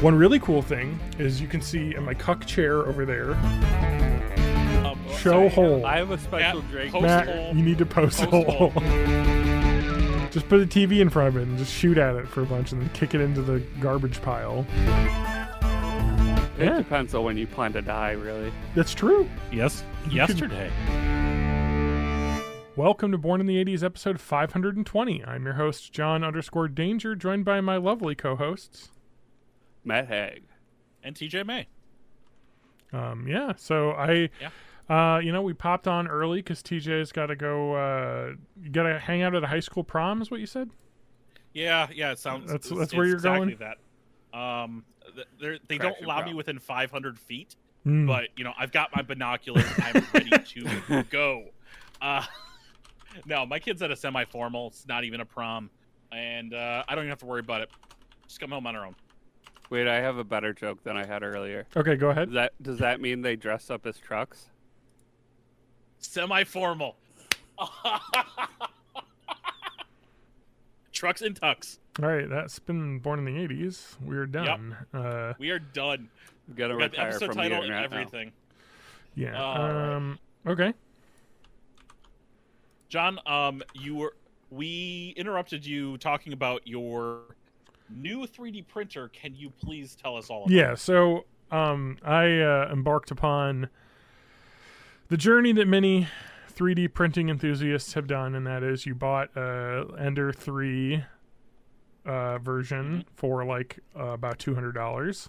One really cool ththing is you can see in my cuck chair over there, show hole. I have a special drink. Matt, hole. you need to post hole. Just put a TV in front of it and just shoot at it for a bunch and then kick it into the garbage pile. It depends on when you plan to die, really. That's true. Yes, yesterday. Welcome to Born in the 80s, episode 520. I'm your host, John_Danger, joined by my lovely co-hosts. Matt Haig. And TJ May. We popped on early because TJ's got to go, got to hang out at a high school prom, is what you said? Yeah, it sounds... That's where you're exactly going? That. They don't allow me within 500 feet, Mm. but, I've got my binoculars. I'm ready to go. No, my kid's at a semi-formal. It's not even a prom, and I don't even have to worry about it. Just come home on our own. Wait, I have a better joke than I had earlier. Okay, go ahead. Does that mean they dress up as trucks? Semi-formal. Trucks and tucks. All right, that's been Born in the 80s. We're done. We are done. We gotta We got the retire episode from the title and internet now. everything. Yeah. Okay. John, we interrupted you talking about your new 3D printer. Can you please tell us all about it? Yeah, so I embarked upon the journey that many 3D printing enthusiasts have done, and that is you bought a Ender 3 version for about $200,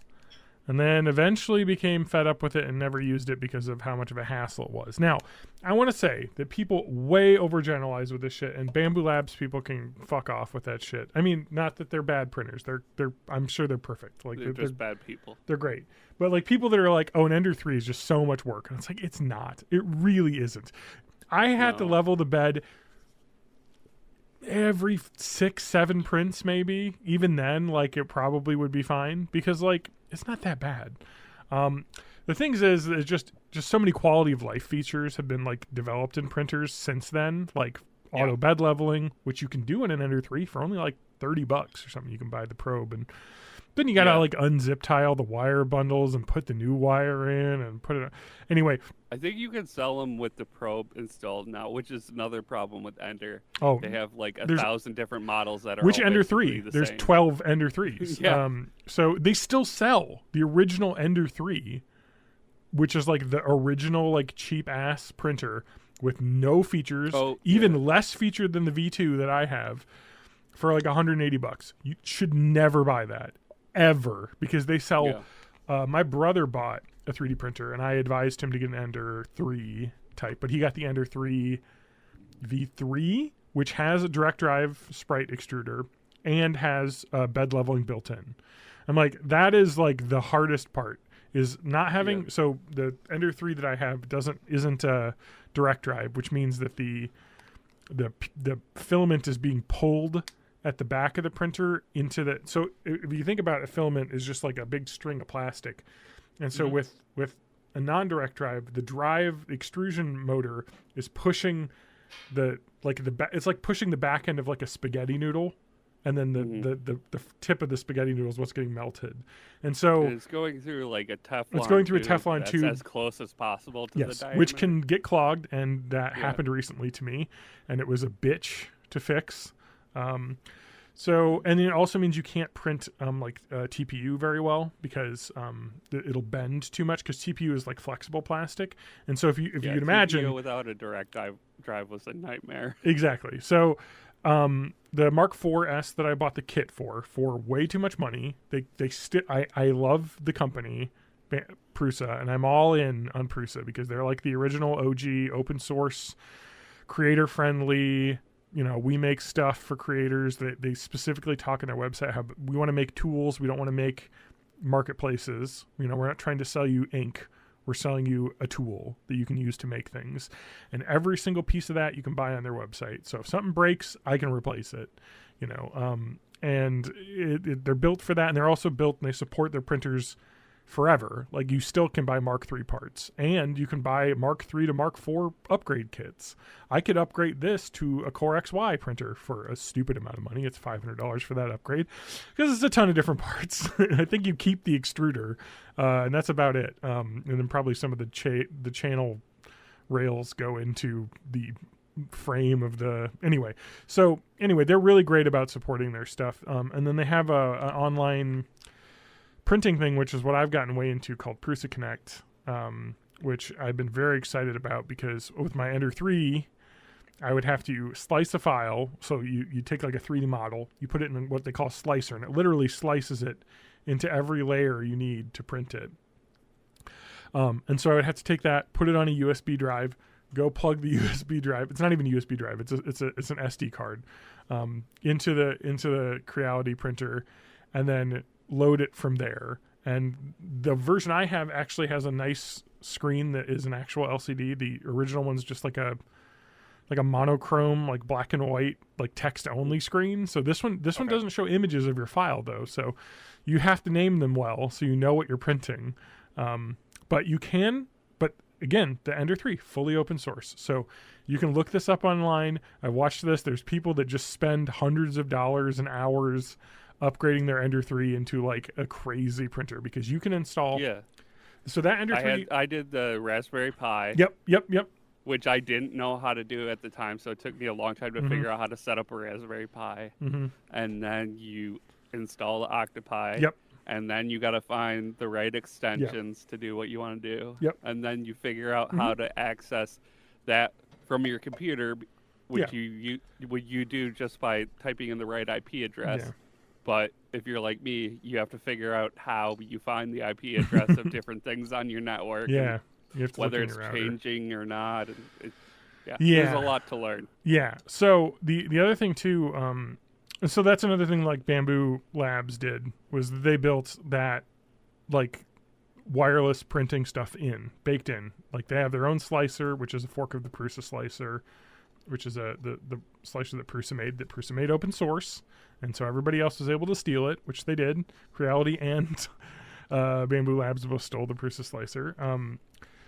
and then eventually became fed up with it and never used it because of how much of a hassle it was. Now, I want to say that people way overgeneralize with this shit, and Bamboo Labs people can fuck off with that shit. I mean, not that they're bad printers. They're I'm sure they're perfect. They're just bad people. They're great. But people that are like, oh, an Ender 3 is just so much work. And it's like, it's not. It really isn't. I had to level the bed every 6-7 prints, maybe. Even then, it probably would be fine because it's not that bad. The thing is just so many quality of life features have been developed in printers since then, auto bed leveling, which you can do in an Ender 3 for only $30 or something. You can buy the probe, and then you gotta unzip tie all the wire bundles and put the new wire in and put it. Anyway, I think you can sell them with the probe installed now, which is another problem with Ender. Oh, they have 1,000 different models that are which all Ender basically 3? the There's same. 12 Ender 3s. Yeah. So they still sell the original Ender 3, which is the original cheap ass printer with no features, even less featured than the V2 that I have, for $180. You should never buy that ever, because they sell. My brother bought a 3D printer, and I advised him to get an Ender 3 type, but he got the Ender 3 V3, which has a direct drive sprite extruder and has bed leveling built in. I'm like, that is the hardest part, is not having. So the Ender 3 that I have isn't a direct drive, which means that the filament is being pulled at the back of the printer into the. So if you think about it, a filament is just a big string of plastic, and so with a non-direct drive, the drive extrusion motor is pushing it's pushing the back end of a spaghetti noodle, and then the tip of the spaghetti noodle is what's getting melted, and so it's going through a Teflon. It's going through a Teflon that's tube as close as possible to the diameter. which can get clogged, and that happened recently to me, and it was a bitch to fix. So, and it also means you can't print TPU very well, because it'll bend too much, because TPU is flexible plastic, and so if you could TPU imagine, without a direct drive was a nightmare. Exactly. So the Mark IV-S that I bought the kit for way too much money. I love the company Prusa, and I'm all in on Prusa because they're the original OG open source, creator friendly. We make stuff for creators. They specifically talk on their website how we want to make tools. We don't want to make marketplaces. We're not trying to sell you ink. We're selling you a tool that you can use to make things. And every single piece of that you can buy on their website. So if something breaks, I can replace it. And they're built for that. And they're also built, and they support their printers forever. Like, you still can buy Mark III parts, and you can buy Mark III to Mark IV upgrade kits. I could upgrade this to a Core XY printer for a stupid amount of money. It's $500 for that upgrade because it's a ton of different parts. I think you keep the extruder, and that's about it. And then probably some of the channel rails go into the frame of the anyway, they're really great about supporting their stuff. And then they have an online printing thing, which is what I've gotten way into, called Prusa Connect, which I've been very excited about, because with my Ender 3, I would have to slice a file. So you take like a 3D model, you put it in what they call a slicer, and it literally slices it into every layer you need to print it. And so I would have to take that, put it on a USB drive, go plug the USB drive. It's not even a USB drive. It's an SD card into the Creality printer, and then load it from there. And the version I have actually has a nice screen that is an actual LCD. The original one's just like a monochrome, like black and white, like text only screen. So this one doesn't show images of your file though. So you have to name them well so you know what you're printing. But you can. But again, the Ender 3, fully open source. So you can look this up online. I watched this. There's people that just spend hundreds of dollars and hours upgrading their Ender 3 into like a crazy printer, because you can install. Yeah. So that Ender 3. I did the Raspberry Pi. Yep. Which I didn't know how to do at the time, so it took me a long time to figure out how to set up a Raspberry Pi. And then you install the Octopi. Yep. And then you got to find the right extensions to do what you want to do. Yep. And then you figure out how to access that from your computer, which you do just by typing in the right IP address. Yeah. But if you're like me, you have to figure out how you find the IP address of different things on your network. Yeah. You have to whether it's changing or not. Yeah. There's a lot to learn. Yeah. So the other thing too, so that's another thing like Bamboo Labs did, was they built that like wireless printing stuff baked in. Like they have their own slicer, which is a fork of the Prusa slicer, which is the slicer that Prusa made open source. And so everybody else was able to steal it, which they did. Creality and Bamboo Labs both stole the Prusa slicer.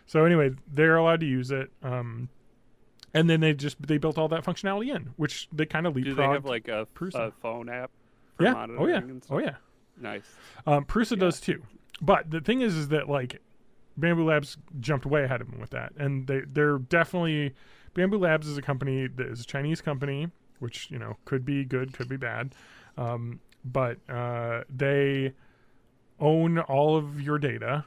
So anyway, they're allowed to use it. And then they built all that functionality in, which they kind of leapfrogged. Do they have like a phone app for monitoring and stuff? Oh, yeah. Nice. Prusa does too. But the thing is that like Bamboo Labs jumped way ahead of them with that. And they're definitely... Bamboo Labs is a company that is a Chinese company, which, could be good, could be bad. But they own all of your data,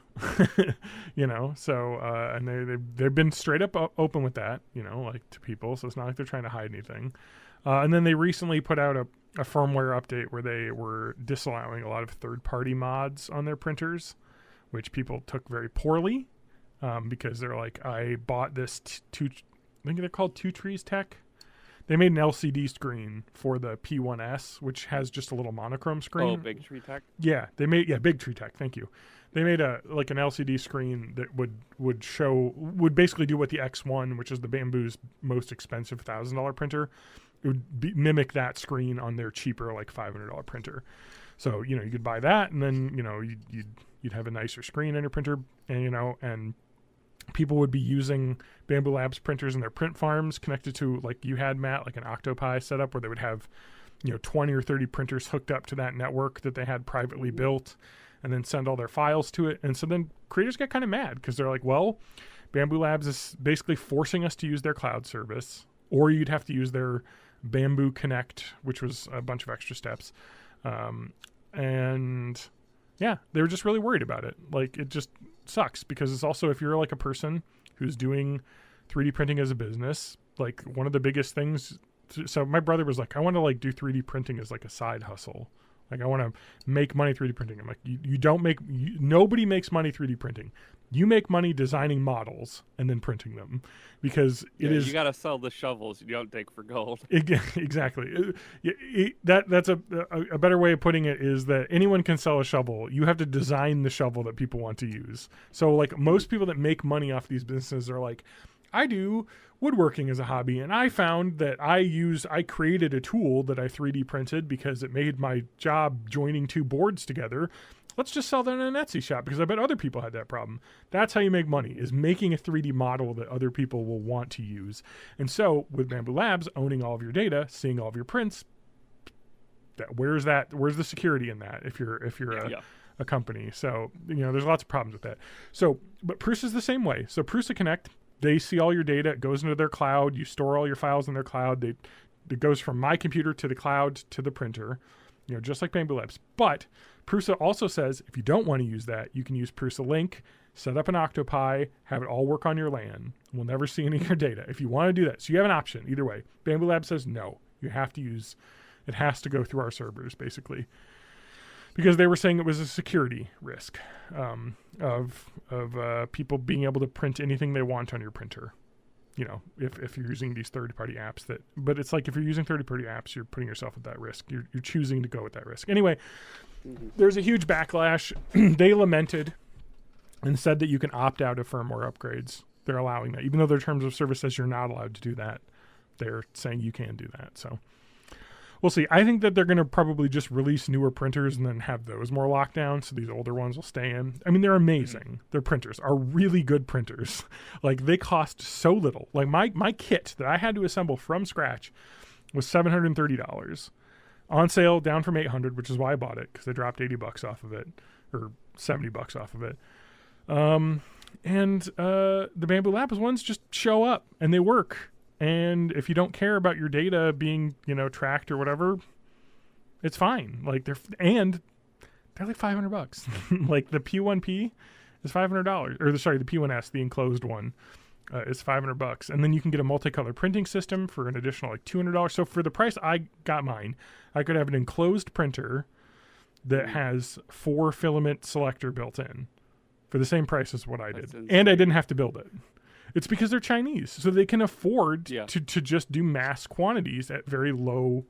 so and they've been straight up open with that, like to people, so it's not like they're trying to hide anything. And then they recently put out a firmware update where they were disallowing a lot of third-party mods on their printers, which people took very poorly, because they're like, I bought this I think they're called Two Trees Tech. They made an LCD screen for the P1S, which has just a little monochrome screen. Oh, Big Tree Tech? Yeah, Big Tree Tech, thank you. They made an LCD screen that would basically do what the X1, which is the Bamboo's most expensive $1,000 printer, it would mimic that screen on their cheaper, like $500 printer. So, you could buy that, and then, you'd have a nicer screen on your printer, and people would be using Bamboo Labs printers in their print farms connected to, like you had, Matt, like an Octopi setup where they would have, 20 or 30 printers hooked up to that network that they had privately built, and then send all their files to it. And so then creators get kind of mad because they're like, well, Bamboo Labs is basically forcing us to use their cloud service, or you'd have to use their Bamboo Connect, which was a bunch of extra steps. And yeah, they were just really worried about it. Like, it just sucks because it's also, if you're like a person who's doing 3D printing as a business, like one of the biggest things. So my brother was like, I want to like do 3D printing as like a side hustle. Like I want to make money 3D printing. I'm like, nobody makes money 3D printing. You make money designing models and then printing them, because you got to sell the shovels you don't take for gold. Exactly. That's a better way of putting it is that anyone can sell a shovel. You have to design the shovel that people want to use. So like most people that make money off these businesses are like, I do woodworking as a hobby, and I found that I created a tool that I 3D printed because it made my job joining two boards together Let's just sell that in an Etsy shop because I bet other people had that problem. That's how you make money, is making a 3D model that other people will want to use. And so with Bamboo Labs owning all of your data, seeing all of your prints, where's the security in that if you're a company? So, there's lots of problems with that. So, but Prusa's the same way. So Prusa Connect, they see all your data, it goes into their cloud, you store all your files in their cloud. It goes from my computer to the cloud to the printer, just like Bamboo Labs. But Prusa also says if you don't want to use that, you can use Prusa Link, set up an Octopi, have it all work on your LAN. We'll never see any of your data if you want to do that. So you have an option either way. Bamboo Labs says no. It has to go through our servers, basically. Because they were saying it was a security risk of people being able to print anything they want on your printer. If you're using these third-party apps but it's like if you're using third-party apps, you're putting yourself at that risk. You're choosing to go with that risk. Anyway, there's a huge backlash. They lamented and said that you can opt out of firmware upgrades. They're allowing that. Even though their terms of service says you're not allowed to do that, they're saying you can do that. So we'll see. I think that they're going to probably just release newer printers and then have those more locked down, so these older ones will stay in. I mean, they're amazing. Their printers are really good printers. Like, they cost so little. Like, my kit that I had to assemble from scratch was $730. On sale, down from $800, which is why I bought it, because they dropped $80 off of it, or $70 off of it. And the Bamboo Labs ones just show up, and they work. And if you don't care about your data being, tracked or whatever, it's fine. Like they're like $500. Like the P1P is $500, or the P1S, the enclosed one, is $500. And then you can get a multicolor printing system for an additional like $200. So for the price I got mine, I could have an enclosed printer that has 4 filament selector built in for the same price as what I did, and I didn't have to build it. It's because they're Chinese, so they can afford to just do mass quantities at very low,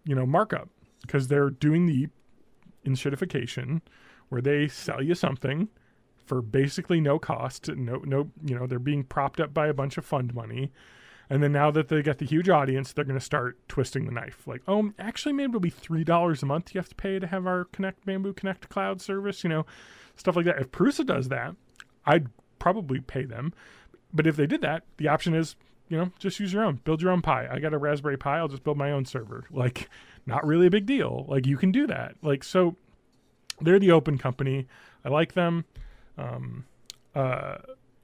markup, because they're doing the enshittification where they sell you something for basically no cost. No, they're being propped up by a bunch of fund money. And then now that they got the huge audience, they're going to start twisting the knife. Like, actually, maybe it'll be $3 a month you have to pay to have our Bamboo Connect cloud service, stuff like that. If Prusa does that, I'd probably pay them. But if they did that, the option is, just use your own. Build your own Pi. I got a Raspberry Pi. I'll just build my own server. Like, not really a big deal. Like, you can do that. Like, so they're the open company. I like them.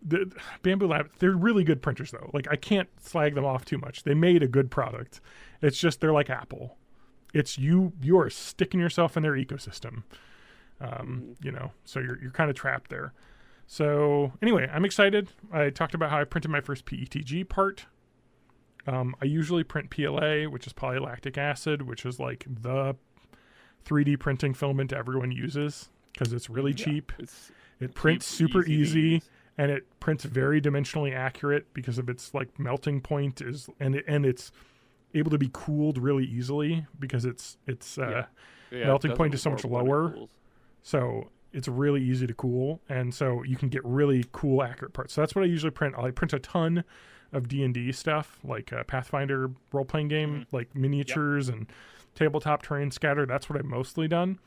The Bamboo Lab, they're really good printers, though. Like, I can't slag them off too much. They made a good product. It's just they're like Apple. It's you are sticking yourself in their ecosystem. So you're kind of trapped there. So anyway, I'm excited. I talked about how I printed my first PETG part. I usually print PLA, which is polylactic acid, which is like the 3D printing filament everyone uses because it's really cheap. It prints super easy, and it prints very dimensionally accurate because of its like melting point and it's able to be cooled really easily because its melting point is so much lower. So it's really easy to cool, and so you can get really cool, accurate parts. So that's what I usually print. I print a ton of D&D stuff, like Pathfinder role-playing game, like miniatures and tabletop terrain scatter. That's what I've mostly done,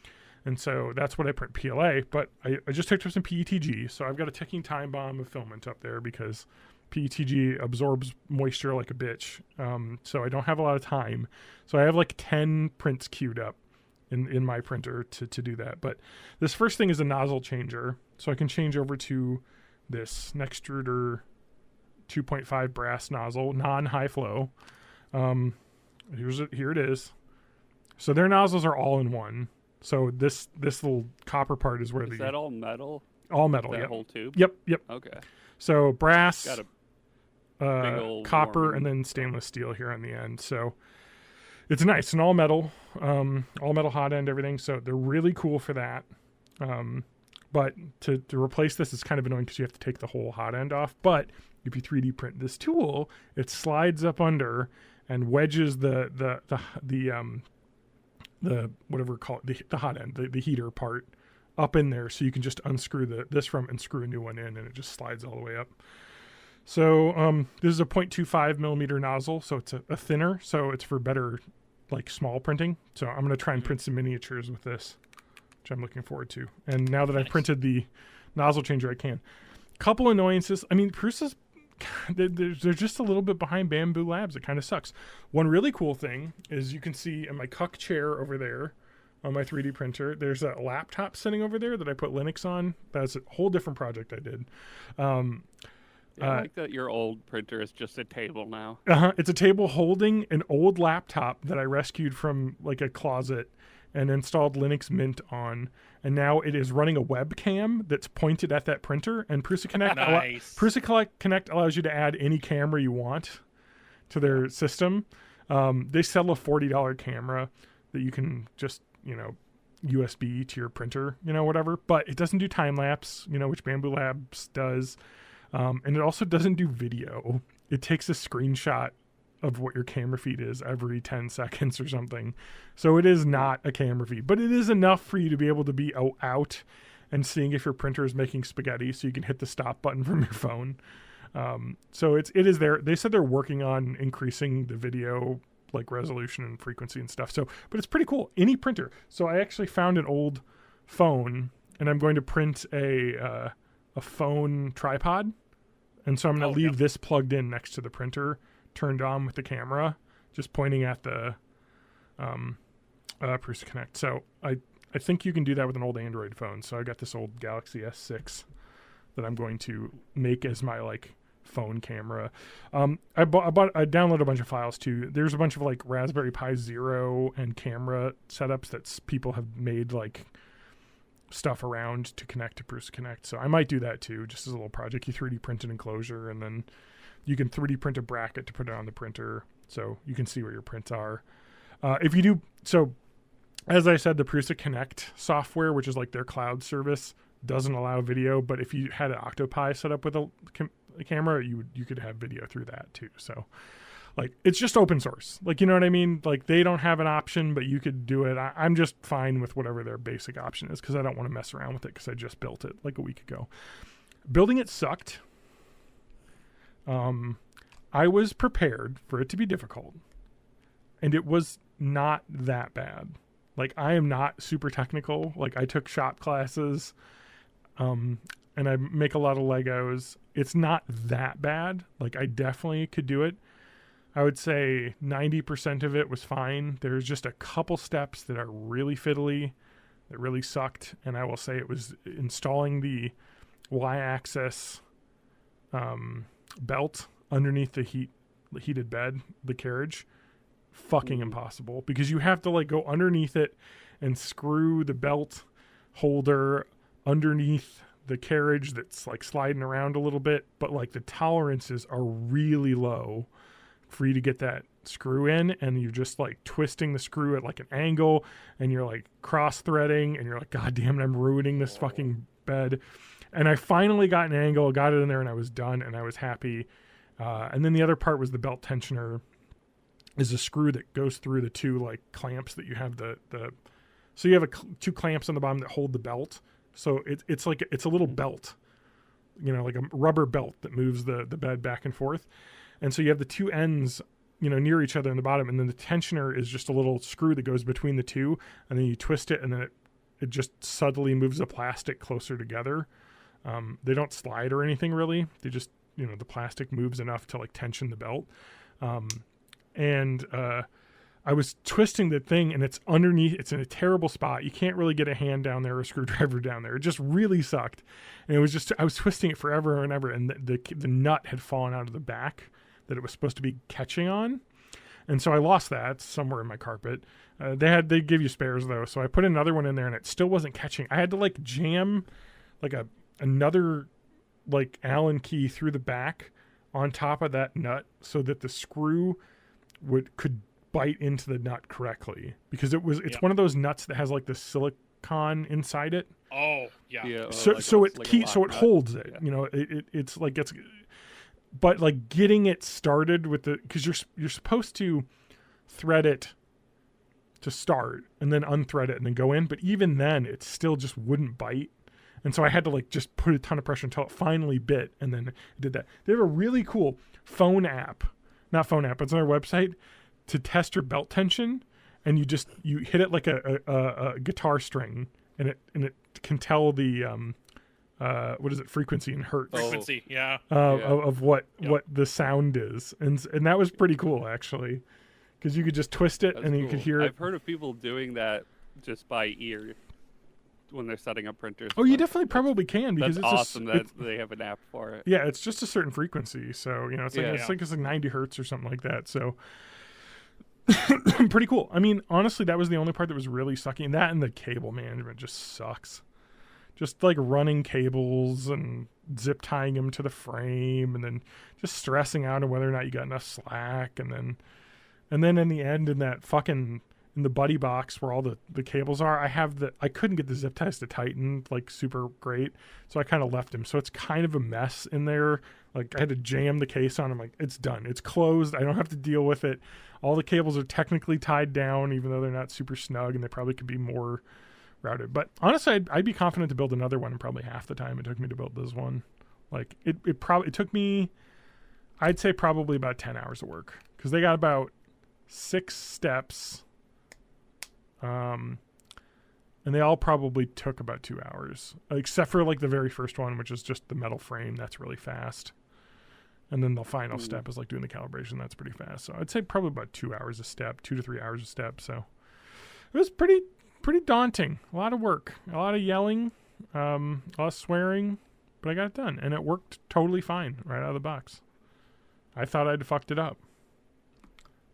and so that's what I print PLA. But I just hooked up some PETG, so I've got a ticking time bomb of filament up there because PETG absorbs moisture like a bitch. So I don't have a lot of time. So I have like 10 prints queued up in my printer to do that. But this first thing is a nozzle changer, so I can change over to this Nextruder 2.5 brass nozzle, non-high flow. Here it is. So their nozzles are all in one. So this little copper part is where is that all metal? All metal, that whole tube? Yep. Okay. So brass, got a copper, and then stainless steel here on the end. So it's nice and all metal hot end, everything. So they're really cool for that. But to replace this is kind of annoying because you have to take the whole hot end off. But if you 3D print this tool, it slides up under and wedges the whatever call it, the hot end, the heater part up in there, so you can just unscrew this from and screw a new one in, and it just slides all the way up. So this is a 0.25 millimeter nozzle, so it's a thinner, so it's for better like small printing. So I'm going to try and print some miniatures with this. which I'm looking forward to. And now that I've printed the nozzle changer, I can. Couple annoyances. I mean, Prusa's they're just a little bit behind Bamboo Labs. It kind of sucks. One really cool thing is you can see in my cuck chair over there on my 3D printer, there's a laptop sitting over there that I put Linux on. That's a whole different project I did. I like that your old printer is just a table now. It's a table holding an old laptop that I rescued from like a closet and installed Linux Mint on. And now it is running a webcam that's pointed at that printer. And Prusa Connect, Prusa Connect allows you to add any camera you want to their system. They sell a $40 camera that you can just, USB to your printer, whatever. But it doesn't do time lapse, which Bamboo Labs does. And it also doesn't do video. It takes a screenshot of what your camera feed is every 10 seconds or something. So it is not a camera feed, but it is enough for you to be able to be out and seeing if your printer is making spaghetti so you can hit the stop button from your phone. So it is there. They said they're working on increasing the video like resolution and frequency and stuff. So, but it's pretty cool. Any printer. So I actually found an old phone and I'm going to print a phone tripod. And so I'm going to leave this plugged in next to the printer, turned on with the camera, just pointing at the Prusa Connect. So I think you can do that with an old Android phone. So I got this old Galaxy S6 that I'm going to make as my like phone camera. I downloaded a bunch of files too. There's a bunch of like Raspberry Pi Zero and camera setups that people have made like stuff around to connect to Prusa Connect. So I might do that too, just as a little project. You 3D print an enclosure and then you can 3D print a bracket to put it on the printer so you can see where your prints are. If you do, so as I said, the Prusa Connect software, which is like their cloud service, doesn't allow video, but if you had an Octopi set up with a camera, you could have video through that too. So like, it's just open source. Like, you know what I mean? Like they don't have an option, but you could do it. I'm just fine with whatever their basic option is because I don't want to mess around with it because I just built it like a week ago. Building it sucked. I was prepared for it to be difficult and it was not that bad. Like I am not super technical. Like I took shop classes, and I make a lot of Legos. It's not that bad. Like I definitely could do it. I would say 90% of it was fine. There's just a couple steps that are really fiddly, that really sucked. And I will say it was installing the Y-axis belt underneath the heated bed, the carriage. Fucking impossible because you have to like go underneath it and screw the belt holder underneath the carriage that's like sliding around a little bit, but like the tolerances are really low for you to get that screw in, and you're just like twisting the screw at like an angle and you're like cross threading and you're like, God damn it, I'm ruining this fucking bed. And I finally got an angle, got it in there, and I was done and I was happy. And then the other part was the belt tensioner is a screw that goes through the two like clamps that you have so you have two clamps on the bottom that hold the belt. So it's like, it's a little belt, like a rubber belt that moves the bed back and forth. And so you have the two ends, near each other in the bottom. And then the tensioner is just a little screw that goes between the two. And then you twist it and then it just subtly moves the plastic closer together. They don't slide or anything really. They just, the plastic moves enough to like tension the belt. And I was twisting the thing and it's underneath, it's in a terrible spot. You can't really get a hand down there or a screwdriver down there. It just really sucked. And it was just, I was twisting it forever and ever. And the nut had fallen out of the back that it was supposed to be catching on. And so I lost that somewhere in my carpet. They give you spares though. So I put another one in there and it still wasn't catching. I had to like jam like another like Allen key through the back on top of that nut so that the screw could bite into the nut correctly, because it's one of those nuts that has like the silicone inside it. Oh yeah. So it holds it. It's like but like getting it started with because you're supposed to thread it to start and then unthread it and then go in, but even then it still just wouldn't bite. And so I had to like just put a ton of pressure until it finally bit, and then it did that. They have a really cool not phone app, it's on their website to test your belt tension, and you hit it like a guitar string, and it can tell the what is it, frequency and hertz. Frequency, yeah. Of what the sound is, and that was pretty cool actually, because you could just twist it and you could hear it. I've heard of people doing that just by ear when they're setting up printers. Oh, you definitely probably can, because that's awesome that they have an app for it. Yeah, it's just a certain frequency, so it's like it's like 90 hertz or something like that. So pretty cool. I mean, honestly, that was the only part that was really sucky. That and the cable management just sucks. Just like running cables and zip tying them to the frame, and then just stressing out on whether or not you got enough slack, and then in the end, in the buddy box where all the cables are, I couldn't get the zip ties to tighten like super great, so I kind of left them. So it's kind of a mess in there. Like I had to jam the case on. I'm like, it's done. It's closed. I don't have to deal with it. All the cables are technically tied down, even though they're not super snug, and they probably could be more routed. But honestly, I'd be confident to build another one in probably half the time it took me to build this one. Like it took me, I'd say probably about 10 hours of work, because they got about 6 steps. And they all probably took about 2 hours, except for like the very first one, which is just the metal frame. That's really fast. And then the final step is like doing the calibration. That's pretty fast. So I'd say probably about 2 hours a step, 2 to 3 hours a step. So it was pretty daunting. A lot of work, a lot of yelling, a lot of swearing, but I got it done, and it worked totally fine right out of the box. I thought I'd fucked it up,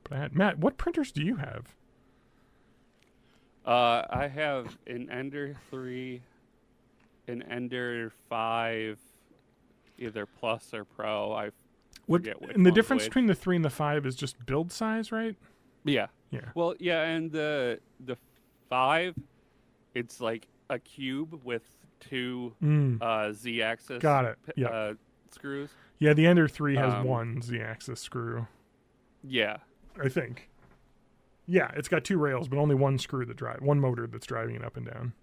but I had. Matt, what printers do you have? I have an Ender 3, an Ender 5, either Plus or Pro. I forget which. And the difference between the 3 and the 5 is just build size, right? Yeah. Yeah. Well, yeah, and the 5, it's like a cube with 2 Z-axis. Got it. Yeah. Screws. Yeah, the Ender 3 has 1 Z-axis screw. Yeah. I think. Yeah, it's got 2 rails, but only 1 screw one motor that's driving it up and down.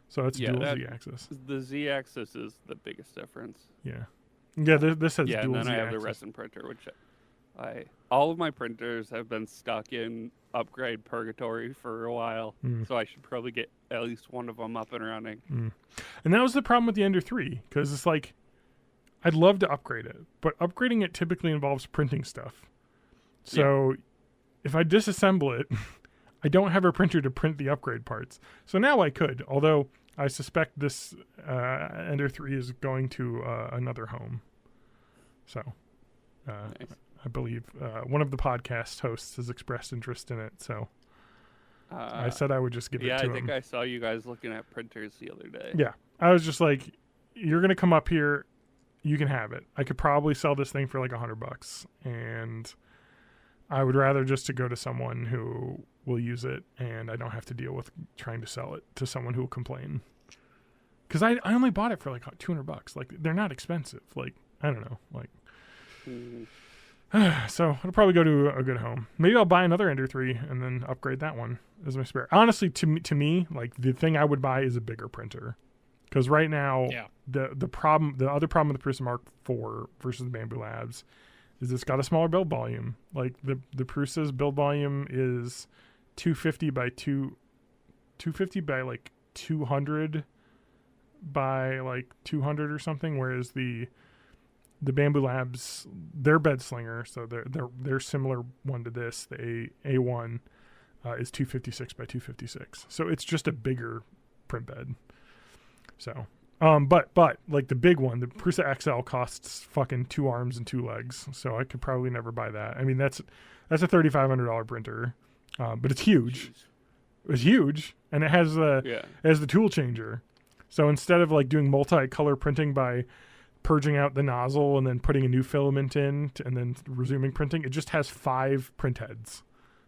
So it's dual Z-axis. The Z-axis is the biggest difference. Yeah. Yeah, this has dual Z-axis. Yeah, and then I have the resin printer, which all of my printers have been stuck in upgrade purgatory for a while, so I should probably get at least one of them up and running. And that was the problem with the Ender 3, because it's like, I'd love to upgrade it, but upgrading it typically involves printing stuff. So if I disassemble it, I don't have a printer to print the upgrade parts. So now I could, although I suspect this Ender 3 is going to another home. So nice. I believe one of the podcast hosts has expressed interest in it. So I said I would just give it to him. Yeah, I think I saw you guys looking at printers the other day. Yeah. I was just like, you're going to come up here. You can have it. I could probably sell this thing for like $100, and I would rather just to go to someone who will use it, and I don't have to deal with trying to sell it to someone who will complain. Because I only bought it for like $200. Like, they're not expensive. Like, I don't know. Like, so it'll probably go to a good home. Maybe I'll buy another Ender 3 and then upgrade that one as my spare. Honestly, to me, like, the thing I would buy is a bigger printer. Because right now, the other problem with the Prusa Mark IV versus the Bamboo Labs is it's got a smaller build volume. Like the Prusa's build volume is 250 by 200 by like 200 or something, whereas the Bamboo Labs, their bed slinger, so their similar one to this, the A1, is 256 by 256. So it's just a bigger print bed. So, but like the big one, the Prusa XL costs fucking 2 arms and 2 legs. So I could probably never buy that. I mean, that's a $3,500 printer, but it's huge. It's huge, and it has the tool changer. So instead of like doing multi-color printing by purging out the nozzle and then putting a new filament in and then resuming printing, it just has 5 print heads.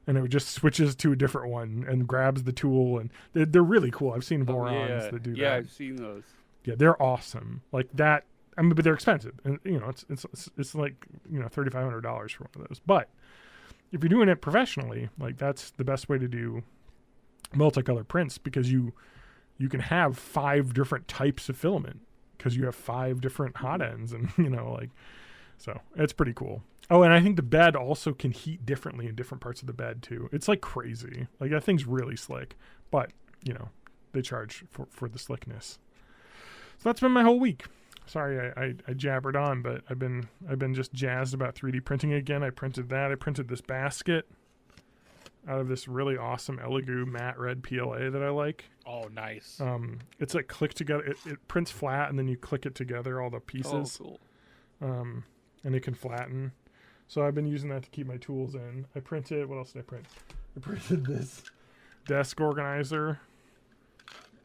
And it just switches to a different one and grabs the tool, and they're really cool. I've seen Vorons that do that. Yeah, I've seen those. Yeah, they're awesome. Like that. I mean, but they're expensive, and it's like $3,500 for one of those. But if you're doing it professionally, like that's the best way to do multicolor prints, because you can have 5 different types of filament because you have 5 different hot ends, and so it's pretty cool. Oh, and I think the bed also can heat differently in different parts of the bed too. It's like crazy. Like that thing's really slick, but they charge for the slickness. So that's been my whole week. Sorry, I jabbered on, but I've been just jazzed about 3D printing again. I printed that. I printed this basket out of this really awesome Elegoo matte red PLA that I like. Oh, nice. It's like click together. It prints flat, and then you click it together, all the pieces. Oh, cool. And it can flatten. So I've been using that to keep my tools in. I printed, what else did I print? I printed this desk organizer.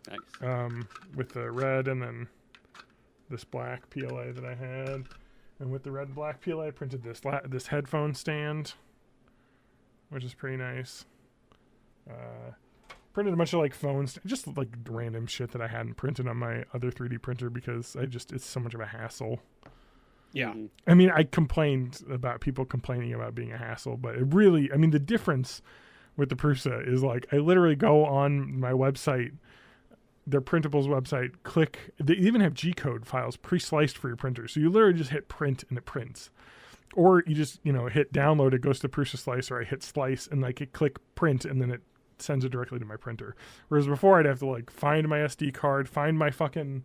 Nice. With the red and then this black PLA that I had. And with the red and black PLA, I printed this headphone stand, which is pretty nice. Printed a bunch of like phones, just like random shit that I hadn't printed on my other 3D printer because it's so much of a hassle. Yeah. I mean, I complained about people complaining about being a hassle, but it really, I mean, the difference with the Prusa is like, I literally go on my website, their printables website, they even have G-code files pre-sliced for your printer. So you literally just hit print and it prints. Or you just, hit download, it goes to Prusa Slice, or I hit slice and like it click print and then it sends it directly to my printer. Whereas before I'd have to like find my SD card, find my fucking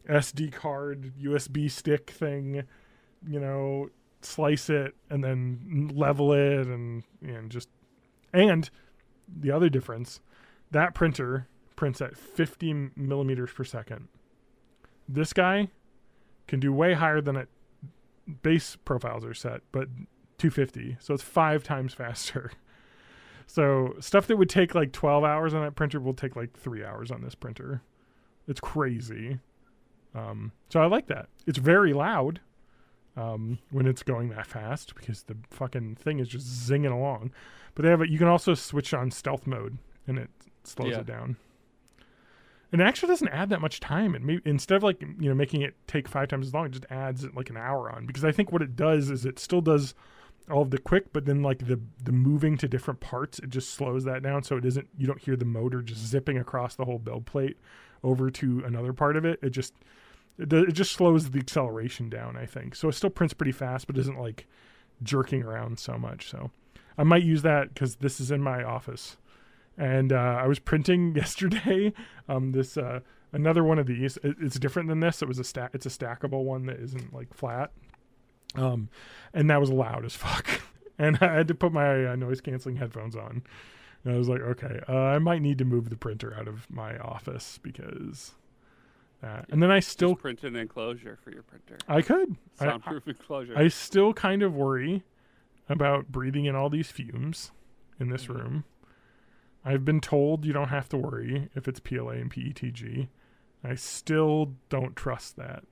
SD card USB stick thing, slice it and then level it and the other difference, that printer prints at 50 millimeters per second. This guy can do way higher than it. Base profiles are set, but 250, so it's 5 times faster. So stuff that would take like 12 hours on that printer will take like 3 hours on this printer. It's crazy. So I like that. It's very loud when it's going that fast because the fucking thing is just zinging along. But you can also switch on stealth mode and it slows it down. And it actually doesn't add that much time. Instead of like making it take 5 times as long, it just adds like an hour on. Because I think what it does is it still does all of the quick, but then like the moving to different parts, it just slows that down. So you don't hear the motor just zipping across the whole build plate over to another part of it. It just slows the acceleration down, I think. So it still prints pretty fast, but isn't like jerking around so much. So I might use that because this is in my office. And I was printing yesterday another one of these. It's different than this. It's a stackable one that isn't like flat. And that was loud as fuck. And I had to put my noise canceling headphones on. And I was like, okay, I might need to move the printer out of my office because that. And then I still just print an enclosure for your printer. I could soundproof enclosure. I still kind of worry about breathing in all these fumes in this room. I've been told you don't have to worry if it's PLA and PETG. I still don't trust that.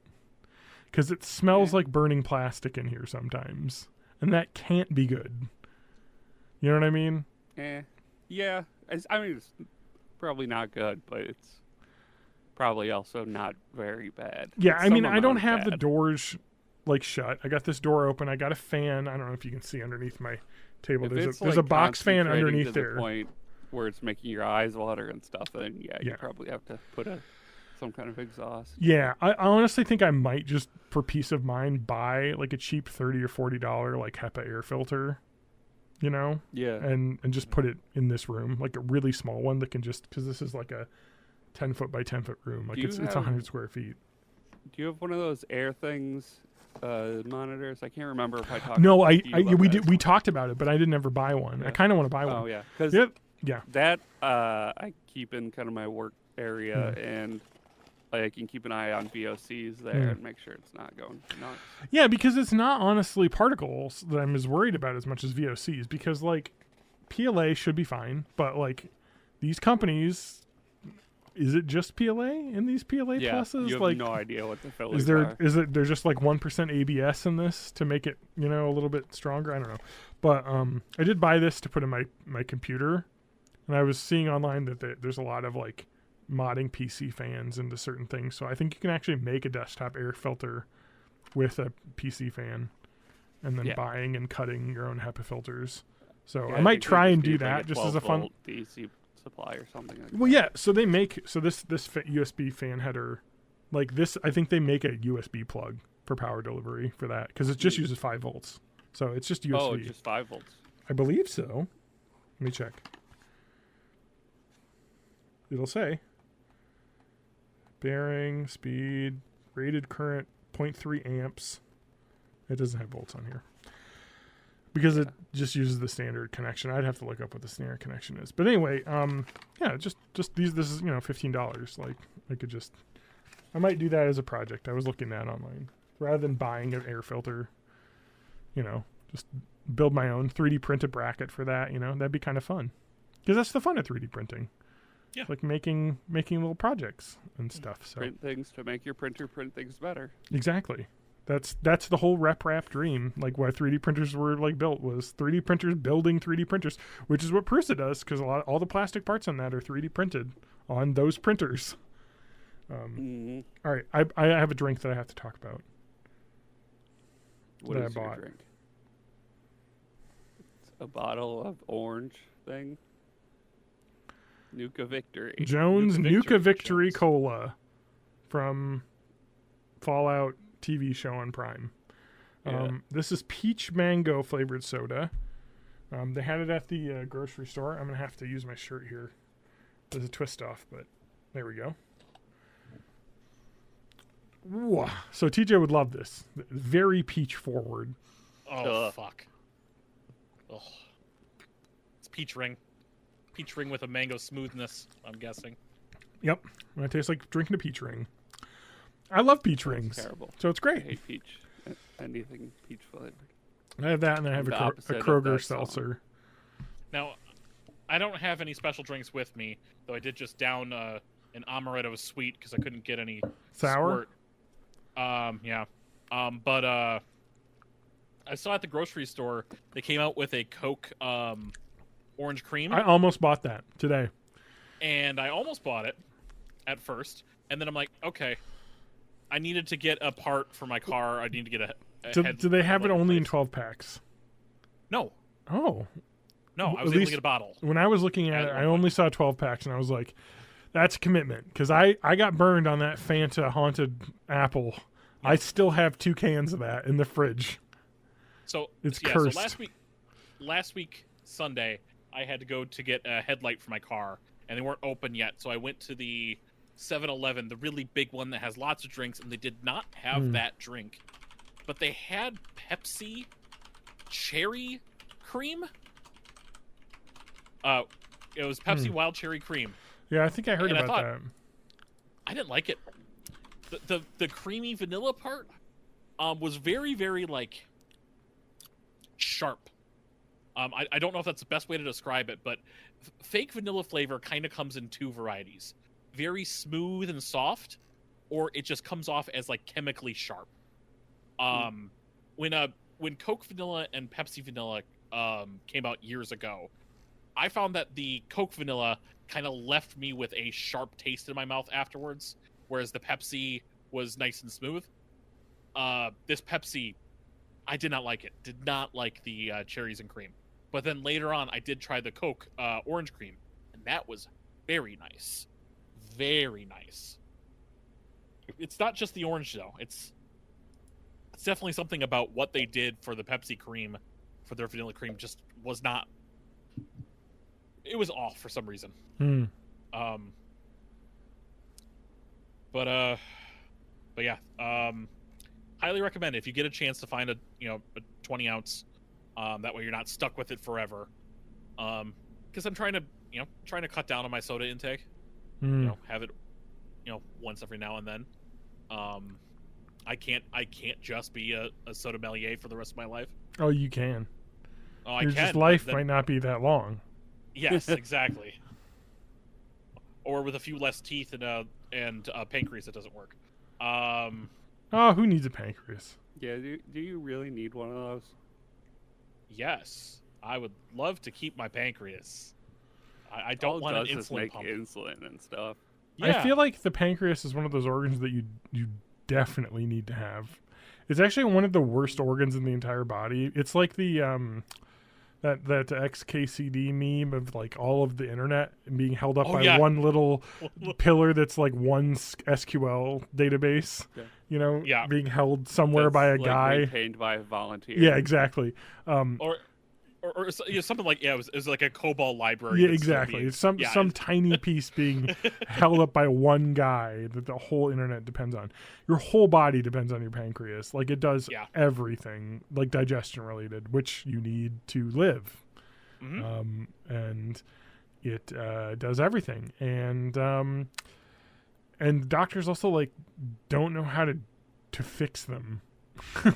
Because it smells like burning plastic in here sometimes. And that can't be good. You know what I mean? Yeah. I mean, it's probably not good, but it's probably also not very bad. Yeah, I mean, I don't have the doors like shut. I got this door open. I got a fan. I don't know if you can see underneath my table. There's a box fan underneath there. The point where it's making your eyes water and stuff, then you probably have to put some kind of exhaust. Yeah, I honestly think I might just, for peace of mind, buy like a cheap $30 or $40 like HEPA air filter, Yeah. And just put it in this room, like a really small one that can just, because this is like a 10 foot by 10 foot room, like it's 100 square feet. Do you have one of those air things? Monitors. I can't remember if I talked. No, we talked about it, but I didn't ever buy one. Yeah. I kind of want to buy one. Oh yeah, because that I keep in kind of my work area, and I can keep an eye on VOCs there and make sure it's not going nuts. Yeah, because it's not honestly particles that I'm as worried about as much as VOCs. Because like PLA should be fine, but like these companies. Is it just PLA in these PLA pluses? You have like, no idea what the fillers are. Is it there's just like 1% ABS in this to make it, a little bit stronger? I don't know. But I did buy this to put in my computer, and I was seeing online that there's a lot of like modding PC fans into certain things. So I think you can actually make a desktop air filter with a PC fan, and then buying and cutting your own HEPA filters. So I might try and do that just as a fun DC supply or something like well, yeah. So they make this USB fan header, like this. I think they make a USB plug for power delivery for that because it just uses 5 volts. So it's just USB. Oh, it's just 5 volts. I believe so. Let me check. It'll say. Bearing, speed, rated current, 0.3 amps. It doesn't have volts on here. Because it just uses the standard connection. I'd have to look up what the standard connection is. But anyway, just these. This is $15. Like I might do that as a project. I was looking at online rather than buying an air filter. Just build my own 3D printed bracket for that. That'd be kind of fun. Because that's the fun of 3D printing. Yeah, like making little projects and stuff. So print things to make your printer print things better. Exactly. That's the whole rep dream. Like why 3D printers were like built was 3D printers building 3D printers, which is what Prusa does because all the plastic parts on that are 3D printed on those printers. All right, I have a drink that I have to talk about. What is your drink? It's a bottle of orange thing. Nuka Victory. Jones Nuka Victory Cola from Fallout TV show on Prime. This is peach mango flavored soda. They had it at the grocery store. I'm going to have to use my shirt here. There's a twist off, but there we go. Whoa. So TJ would love this. Very peach forward. Oh, fuck. Oh. It's peach ring. Peach ring with a mango smoothness, I'm guessing. Yep. It tastes like drinking a peach ring. I love peach rings. Terrible. So it's great. I hate peach. Anything peach flavored. I have that, and I have a Kroger seltzer. Now, I don't have any special drinks with me, though I did just down an amaretto sweet because I couldn't get any sour. Squirt. Yeah. But I saw at the grocery store they came out with a Coke orange cream. I almost bought that today. And I almost bought it at first, and then I'm like, okay, I needed to get a part for my car. I need to get a do they have it only in 12 packs? No. Oh. No, I was able to get a bottle. When I was looking at it, I only saw 12 packs, and I was like, that's a commitment. Because I got burned on that Fanta Haunted Apple. Yeah. I still have 2 cans of that in the fridge. So it's cursed. So last week, Sunday, I had to go to get a headlight for my car, and they weren't open yet. So I went to the 7-Eleven, the really big one that has lots of drinks, and they did not have that drink. But they had Pepsi cherry cream. It was Pepsi wild cherry cream. Yeah, I think I heard about that. I didn't like it. The creamy vanilla part was very, very like sharp. I don't know if that's the best way to describe it, but fake vanilla flavor kind of comes in 2 varieties: very smooth and soft, or it just comes off as like chemically sharp. When Coke Vanilla and Pepsi Vanilla came out years ago, I found that the Coke Vanilla kind of left me with a sharp taste in my mouth afterwards, whereas the Pepsi was nice and smooth. This Pepsi, I did not like it. Did not like the cherries and cream. But then later on, I did try the Coke orange cream, and that was very nice. Very nice. It's not just the orange, though. It's definitely something about what they did for the Pepsi cream, for their vanilla cream, just was not... It was off for some reason. But yeah, highly recommend it if you get a chance to find a 20 ounce. That way you're not stuck with it forever. Because I'm trying to cut down on my soda intake. Have it, once every now and then. I can't just be a soda sommelier for the rest of my life. Oh, you can. Oh, I can. Just life might not be that long. Yes, exactly. Or with a few less teeth and pancreas that doesn't work. Oh, who needs a pancreas? Yeah, do you really need one of those? Yes, I would love to keep my pancreas. I don't want an insulin pump. Insulin and stuff. Yeah. I feel like the pancreas is one of those organs that you definitely need to have. It's actually one of the worst organs in the entire body. It's like the that XKCD meme of like all of the internet being held up by one little pillar that's like one SQL database. Yeah. Being held somewhere by a guy maintained by a volunteer. Yeah, exactly. Or or something like it was like a COBOL library. Yeah, exactly. It's some tiny piece being held up by one guy that the whole internet depends on. Your whole body depends on your pancreas. Like it does everything, like digestion related, which you need to live. Mm-hmm. And it does everything. And doctors also like don't know how to fix them.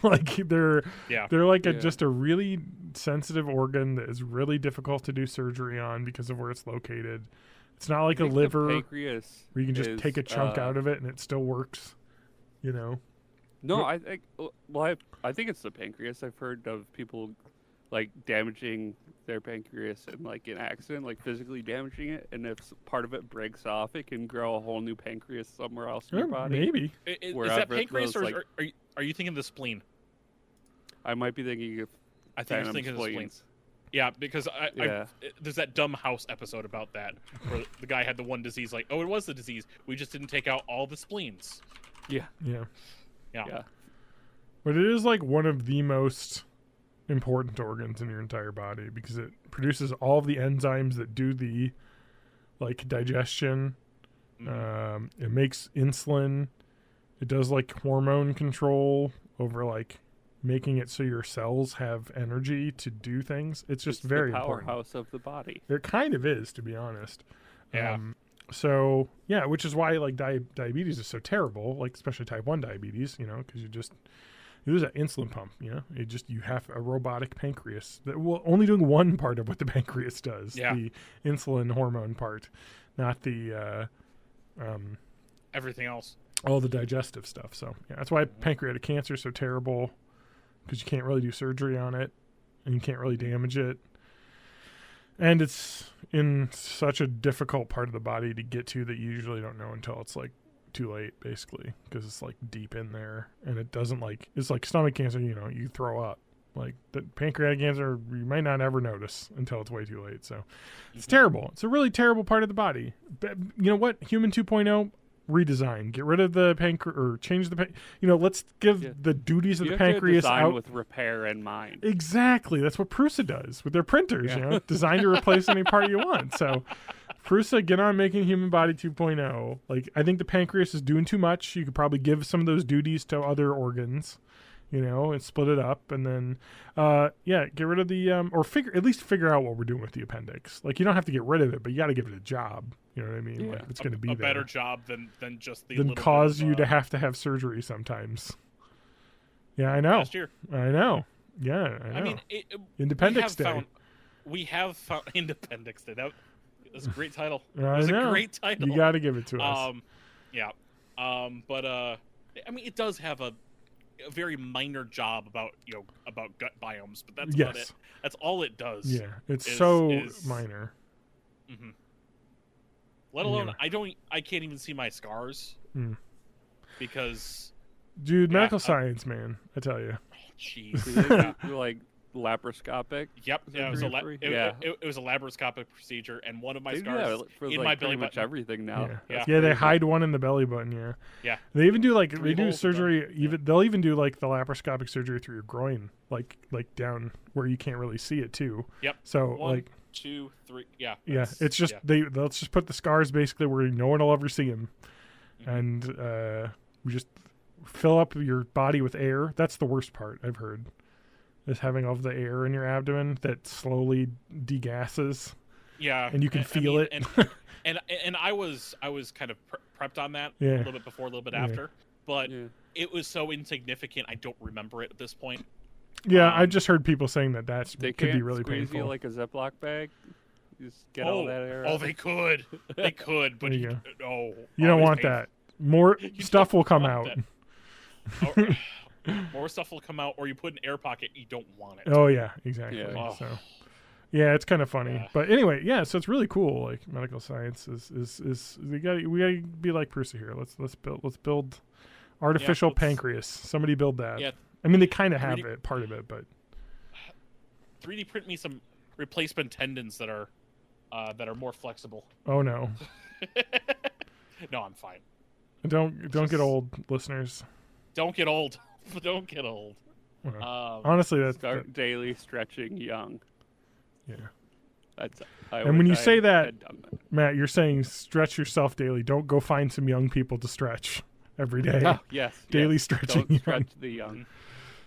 Like they're like just a really sensitive organ that is really difficult to do surgery on because of where it's located. It's not like a liver where you can just take a chunk out of it and it still works, you know. No, I think I think it's the pancreas. I've heard of people like damaging their pancreas in like an accident, like physically damaging it, and if part of it breaks off, it can grow a whole new pancreas somewhere else in your body. Maybe. Is that pancreas, or are you thinking the spleen? I might be thinking of. I think you're thinking of the spleen. Yeah, because there's that Dumb House episode about that, where the guy had the one disease. Like, oh, it was the disease. We just didn't take out all the spleens. Yeah. Yeah. But it is like one of the most important organs in your entire body because it produces all of the enzymes that do the like digestion. It makes insulin. It does like hormone control over like making it so your cells have energy to do things. It's just very the important. Powerhouse of the body. It kind of is, to be honest. Yeah. So yeah, which is why like diabetes is so terrible, like especially type 1 diabetes, you know, because you lose that insulin pump, you know. You have a robotic pancreas that will only doing one part of what the pancreas does, the insulin hormone part, not the everything else. All the digestive stuff. So yeah, that's why pancreatic cancer is so terrible, because you can't really do surgery on it and you can't really damage it. And it's in such a difficult part of the body to get to that you usually don't know until it's like too late, basically, because it's like deep in there and it doesn't like, it's like stomach cancer, you know, you throw up. Like the pancreatic cancer, you might not ever notice until it's way too late. So it's terrible. It's a really terrible part of the body. But you know what? Human 2.0, redesign. Get rid of the pancreas, or change the let's give the duties of the pancreas out with repair in mind. Exactly. That's what Prusa does with their printers, design to replace any part you want. So Prusa, get on making human body 2.0. Like, I think the pancreas is doing too much. You could probably give some of those duties to other organs, and split it up, and then get rid of the or at least figure out what we're doing with the appendix. Like, you don't have to get rid of it, but you got to give it a job. You know what I mean? Yeah. Like, it's going to be a better job than just the than cause you to have surgery sometimes. Yeah, I know. Last year. I know. Yeah, I know. I mean, Independence Day. We have found Independence Day. That was a great title. It was a great title. You got to give it to us. But I mean, it does have a very minor job about gut biomes, but that's about it. That's all it does. Yeah, it's minor. Mm-hmm. Let alone, I can't even see my scars because, dude, medical science, man, I tell you. Jeez, like laparoscopic. Yep, yeah, it was a laparoscopic procedure, and one of my scars in like my belly button. Much everything now. Yeah, they hide one in the belly button. Yeah. They even do surgery. They'll even do like the laparoscopic surgery through your groin, like down where you can't really see it too. Yep. So 1, 2, 3. Yeah. Yeah. It's just they'll just put the scars basically where no one will ever see them, and we just fill up your body with air. That's the worst part I've heard. Is having all of the air in your abdomen that slowly degasses. Yeah, and you can feel it. And I was kind of prepped on that a little bit before, a little bit after, but it was so insignificant I don't remember it at this point. Yeah, I just heard people saying that could be really painful. You like a Ziploc bag. You just get all that air. Oh, they could, but you don't want that. More stuff will come out. More stuff will come out, or you put an air pocket. You don't want it. Oh yeah, exactly. Yeah. So, yeah, it's kind of funny, but anyway, so it's really cool. Like medical science is we gotta be like Prusa here. Let's build artificial pancreas. Somebody build that. Yeah. I mean, they kind of have it, part of it, but 3D print me some replacement tendons that are more flexible. Oh no. No, I'm fine. Don't get old, listeners. Don't get old. Don't get old. Honestly, start daily stretching young. Yeah. And when you say that, Matt, you're saying stretch yourself daily. Don't go find some young people to stretch every day. Oh, yes. Daily stretching. Don't stretch the young.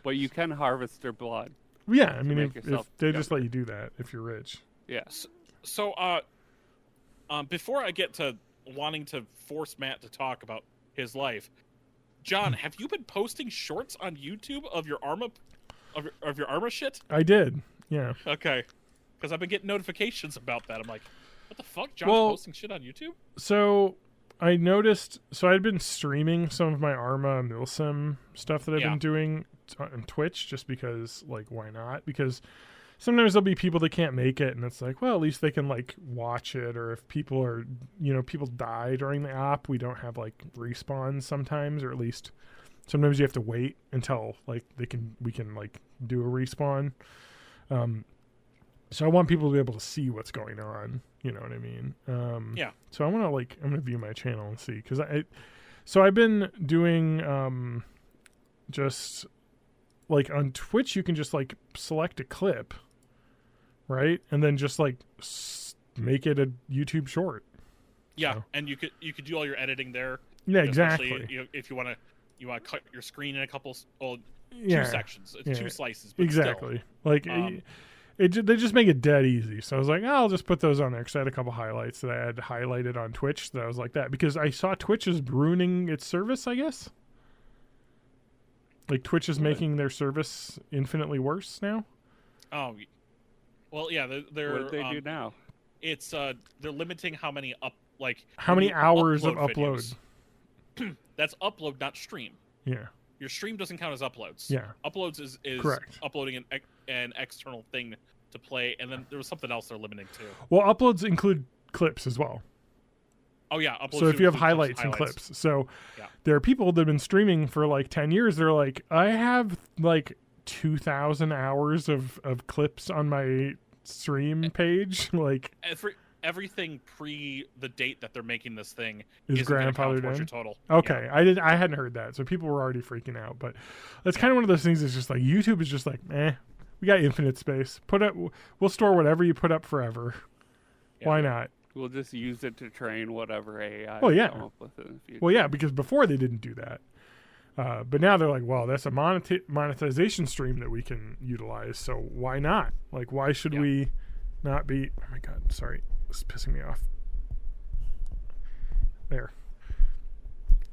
But you can harvest their blood. Yeah, I mean, if they just let you do that if you're rich. Yes. So, before I get to wanting to force Matt to talk about his life, John, have you been posting shorts on YouTube of your Arma, of your Arma shit? I did. Yeah. Okay. Because I've been getting notifications about that. I'm like, what the fuck? John's posting shit on YouTube? So I noticed. So I'd been streaming some of my Arma Milsim stuff that I've been doing on Twitch, just because, like, why not? Because sometimes there'll be people that can't make it, and it's like, well, at least they can, like, watch it. Or if people are, people die during the op, we don't have, like, respawns sometimes, or at least sometimes you have to wait until, like, we can like do a respawn. So I want people to be able to see what's going on. You know what I mean? Yeah. So I'm gonna view my channel and see, because I've been doing just like on Twitch, you can just like select a clip, right, and then just like make it a YouTube short. Yeah, so. And you could do all your editing there. Yeah, exactly. If you want to cut your screen in a couple, two sections, two slices. But exactly. Still. Like. They just make it dead easy. So I was like, I'll just put those on there, because I had a couple highlights that I had highlighted on Twitch that I was like that, because I saw Twitch is ruining its service, I guess. Like, Twitch is making their service infinitely worse now. Oh, well, yeah. They're what do they do now? It's they're limiting how many hours of upload. That's upload, not stream. Yeah. Your stream doesn't count as uploads. Yeah. Uploads is correct. Uploading an external thing to play, and then there was something else they're limiting too. Well, uploads include clips as well. Oh yeah, uploads. So if you have highlights and clips, so there are people that have been streaming for like 10 years. They're like, I have like 2,000 hours of clips on my stream page. Like everything pre the date that they're making this thing is grandfathered in. Your total. Okay, yeah. I hadn't heard that, so people were already freaking out. But that's kind of one of those things. That's just like YouTube is just like, we got infinite space. We'll store whatever you put up forever. Yeah. Why not? We'll just use it to train whatever AI. Well, yeah. Come up with in the future. Well, yeah, because before they didn't do that. But now they're like, well, that's a monetization stream that we can utilize. So why not? Like, why should we not be? Oh my God, sorry. This is pissing me off. There.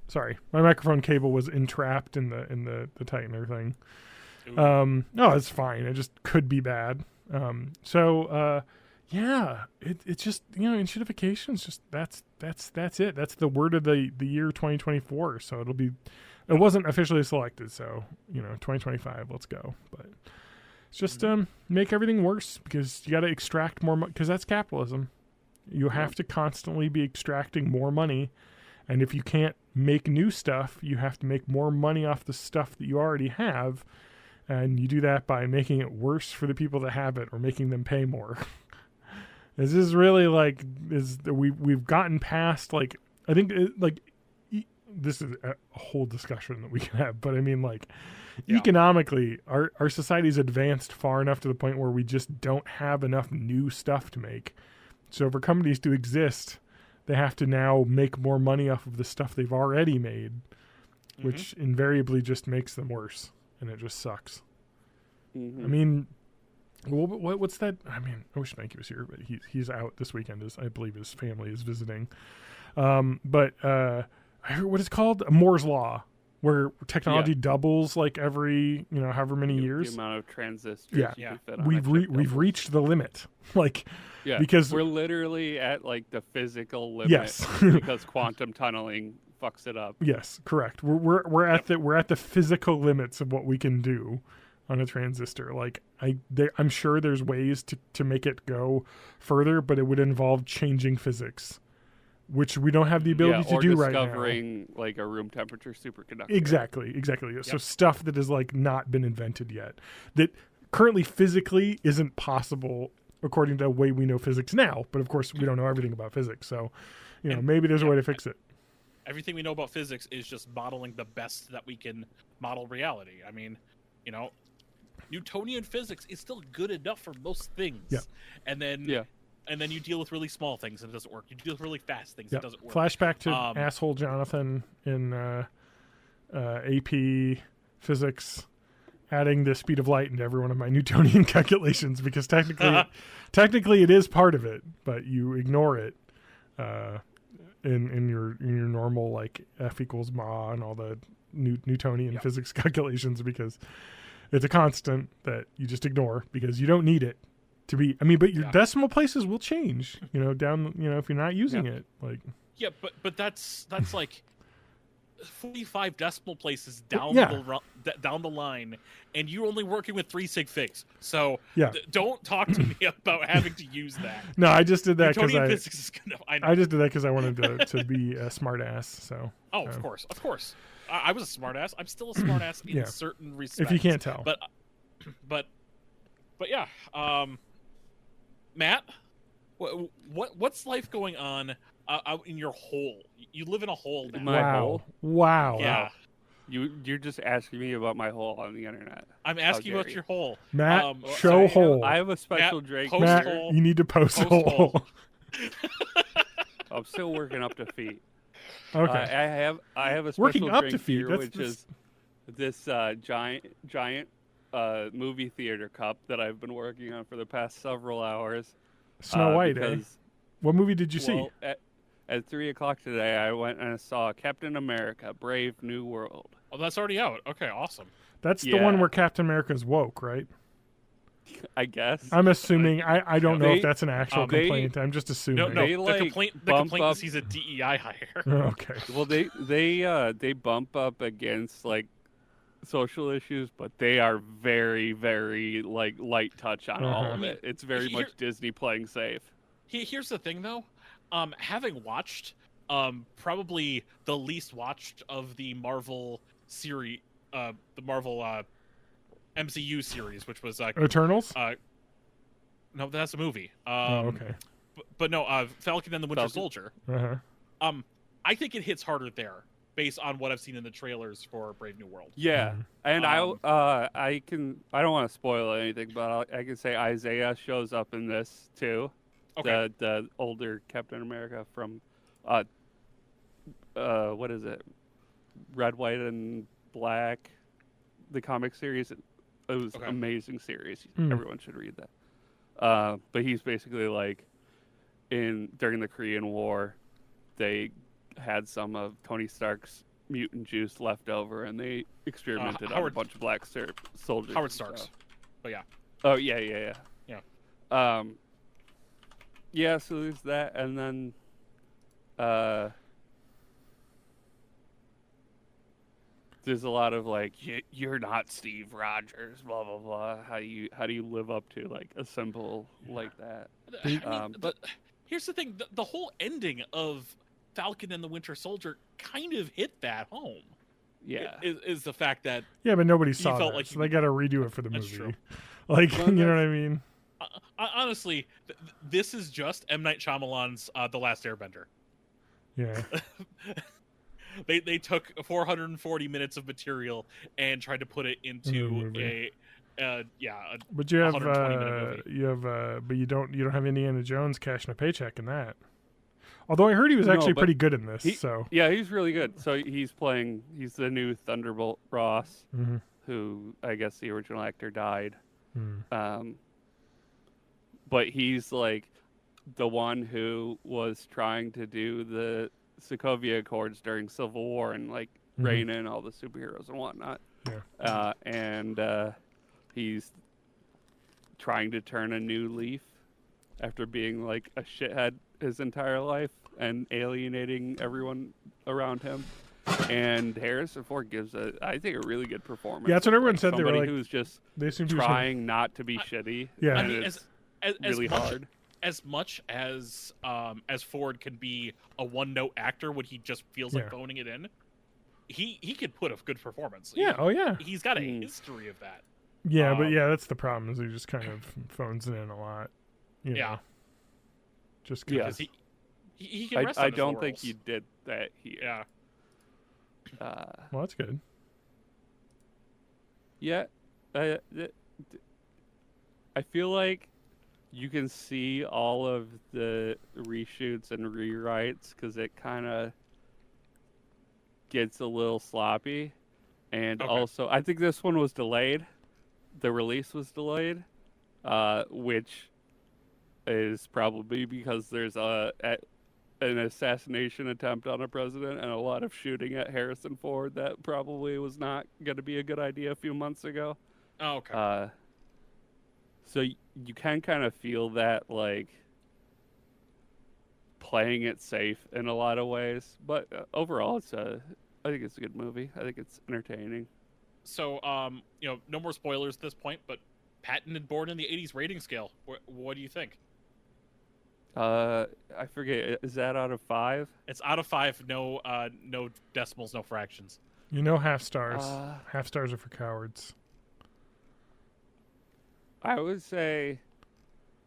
Sorry, my microphone cable was entrapped in the tightener thing. No, it's fine. It just could be bad. Yeah, it's just, enshittification's just that's it. That's the word of the year 2024. So it wasn't officially selected. So 2025, let's go. But it's just make everything worse, because you got to extract more because that's capitalism. You have to constantly be extracting more money, and if you can't make new stuff, you have to make more money off the stuff that you already have, and you do that by making it worse for the people that have it or making them pay more. This is really like we've gotten past, like, I think this is a whole discussion that we can have, but I mean, like, economically, our society's advanced far enough to the point where we just don't have enough new stuff to make. So for companies to exist, they have to now make more money off of the stuff they've already made, which invariably just makes them worse, and it just sucks. I mean, what's that? I mean, I wish Mikey was here, but he's out this weekend. I believe his family is visiting. But I heard what it's called, Moore's Law, where technology doubles like every however many years. The amount of transistors. Yeah. We've reached the limit. Like. Yeah, because we're literally at like the physical limit. Yes. Because quantum tunneling fucks it up. Yes, correct. We're at the physical limits of what we can do on a transistor. Like I'm sure there's ways to make it go further, but it would involve changing physics, which we don't have the ability to do right now. Or discovering like a room temperature superconductor. Exactly. Yep. So stuff that has like not been invented yet, that currently physically isn't possible according to the way we know physics now. But of course we don't know everything about physics. So, maybe there's a way to fix it. Everything we know about physics is just modeling the best that we can model reality. I mean, Newtonian physics is still good enough for most things. Yeah. And then you deal with really small things and it doesn't work. You deal with really fast things, it doesn't work. Flashback to asshole Jonathan in AP physics, adding the speed of light into every one of my Newtonian calculations because technically it is part of it, but you ignore it in your normal like F equals ma and all the Newtonian physics calculations because it's a constant that you just ignore because you don't need it to be. I mean, but your decimal places will change. Down. If you're not using it, like. Yeah, but that's like 45 decimal places down down the line, and you're only working with 3 sig figs. So don't talk to me about having to use that. No, I just did that because I just did that because I wanted to be a smart ass. So. Oh, of course. I was a smart ass. I'm still a smart ass in certain respects. If you can't tell. But yeah. Matt, what's life going on out in your hole? You live in a hole now. My hole? Wow. Yeah. You're just asking me about my hole on the internet. I'm asking about your hole. Matt, show hole. I have a special drink. Matt, you need to post hole. I'm still working up to feet. Okay. I have a special working up drink to feet. here, which is this giant movie theater cup that I've been working on for the past several hours. Snow White, eh? What movie did you see? At 3:00 today, I went and saw Captain America: Brave New World. Oh, that's already out. Okay, awesome. That's the one where Captain America's woke, right? I guess. I'm assuming. I don't know if that's an actual complaint. I'm just assuming. No. The complaint is he's a DEI hire. Okay. Well, they bump up against like social issues, but they are very, very like light touch on all of it. It's very much Disney playing safe. Here's the thing, though. Having watched probably the least watched of the Marvel series, the Marvel MCU series, which was Eternals. No, that's a movie. Okay. But no, Falcon and the Winter Soldier. I think it hits harder there, based on what I've seen in the trailers for Brave New World. Yeah, and I don't want to spoil anything, but I can say Isaiah shows up in this too. Okay. The older Captain America from what is it? Red, White, and Black, the comic series. It was an amazing series. Everyone should read that. But he's basically like during the Korean War, they had some of Tony Stark's mutant juice left over, and they experimented on a bunch of black soldiers. Howard Stark's. But yeah. Oh yeah. Yeah, so there's that, and then there's a lot of like, you're not Steve Rogers, blah blah blah. How do you live up to like a symbol like that? But here's the thing: the whole ending of Falcon and the Winter Soldier kind of hit that home. Yeah, is the fact that but nobody saw that, like so they got to redo it for the movie. True. Like, you know what I mean? Honestly, this is just M. Night Shyamalan's The Last Airbender. Yeah. They took 440 minutes of material and tried to put it into but you have but you don't have Indiana Jones cashing a paycheck in that. Although I heard he was actually pretty good in this. Yeah, he's really good. So he's the new Thunderbolt Ross, who I guess the original actor died. But he's like the one who was trying to do the Sokovia Accords during Civil War and like rein in all the superheroes and whatnot. Yeah. And he's trying to turn a new leaf after being like a shithead his entire life and alienating everyone around him. And Harrison Ford gives I think a really good performance. Yeah, that's what everyone said. They were like, who's just trying not to be shitty. Yeah, I mean, really hard. As much as Ford can be a one-note actor when he just feels like phoning it in, he could put a good performance. Yeah, he's got a history of that. Yeah, but that's the problem is he just kind of phones it in a lot. You know? Just because he can rest on I his don't laurels. think he did that here. Yeah. Well, that's good. Yeah, I feel like you can see all of the reshoots and rewrites because it kind of gets a little sloppy. And also, I think this one was delayed. The release was delayed, which is probably because there's an assassination attempt on a president and a lot of shooting at Harrison Ford that probably was not going to be a good idea a few months ago. Oh, okay. So you can kind of feel that, like, playing it safe in a lot of ways. But overall, I think it's a good movie. I think it's entertaining. So, no more spoilers at this point, but patented born in the 80s rating scale. What do you think? I forget. Is that out of 5? It's out of 5. No decimals, no fractions. Half stars. Half stars are for cowards. I would say,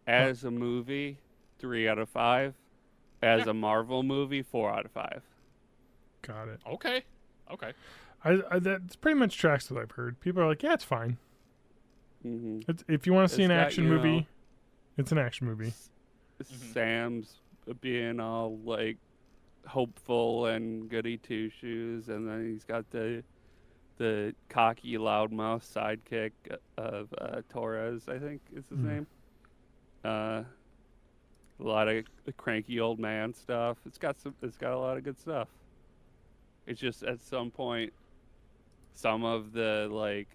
as a movie, 3 out of 5. As a Marvel movie, 4 out of 5. Got it. Okay. I that pretty much tracks what I've heard. People are like, yeah, it's fine. Mm-hmm. If you want to see an action movie, it's an action movie. Sam's being all, like, hopeful and goody two shoes, and then he's got the cocky loudmouth sidekick of Torres, I think is his name. A lot of cranky old man stuff. It's got a lot of good stuff. It's just at some point, some of the, like,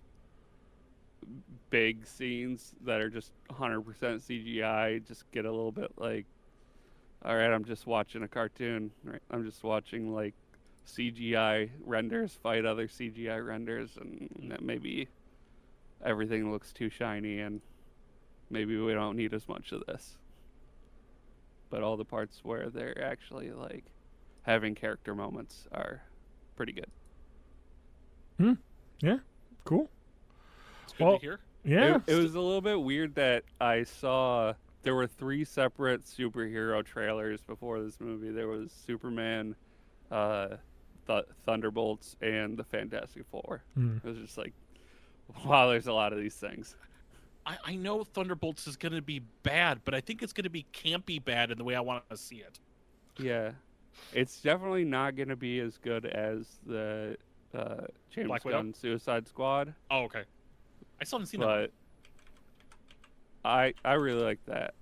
big scenes that are just 100% CGI just get a little bit like, all right, I'm just watching a cartoon. Right? I'm just watching, like, CGI renders fight other CGI renders, and maybe everything looks too shiny, and maybe we don't need as much of this. But all the parts where they're actually, like, having character moments are pretty good. Yeah. Cool. It's good to hear. Yeah. It was a little bit weird that I saw there were 3 separate superhero trailers before this movie. There was Superman, Thunderbolts, and the Fantastic Four. It was just like, wow, there's a lot of these things. I know Thunderbolts is going to be bad, but I think it's going to be campy bad in the way I want to see it. Yeah. It's definitely not going to be as good as the James Gunn Suicide Squad. Oh, okay. I still haven't seen that. But I really like that.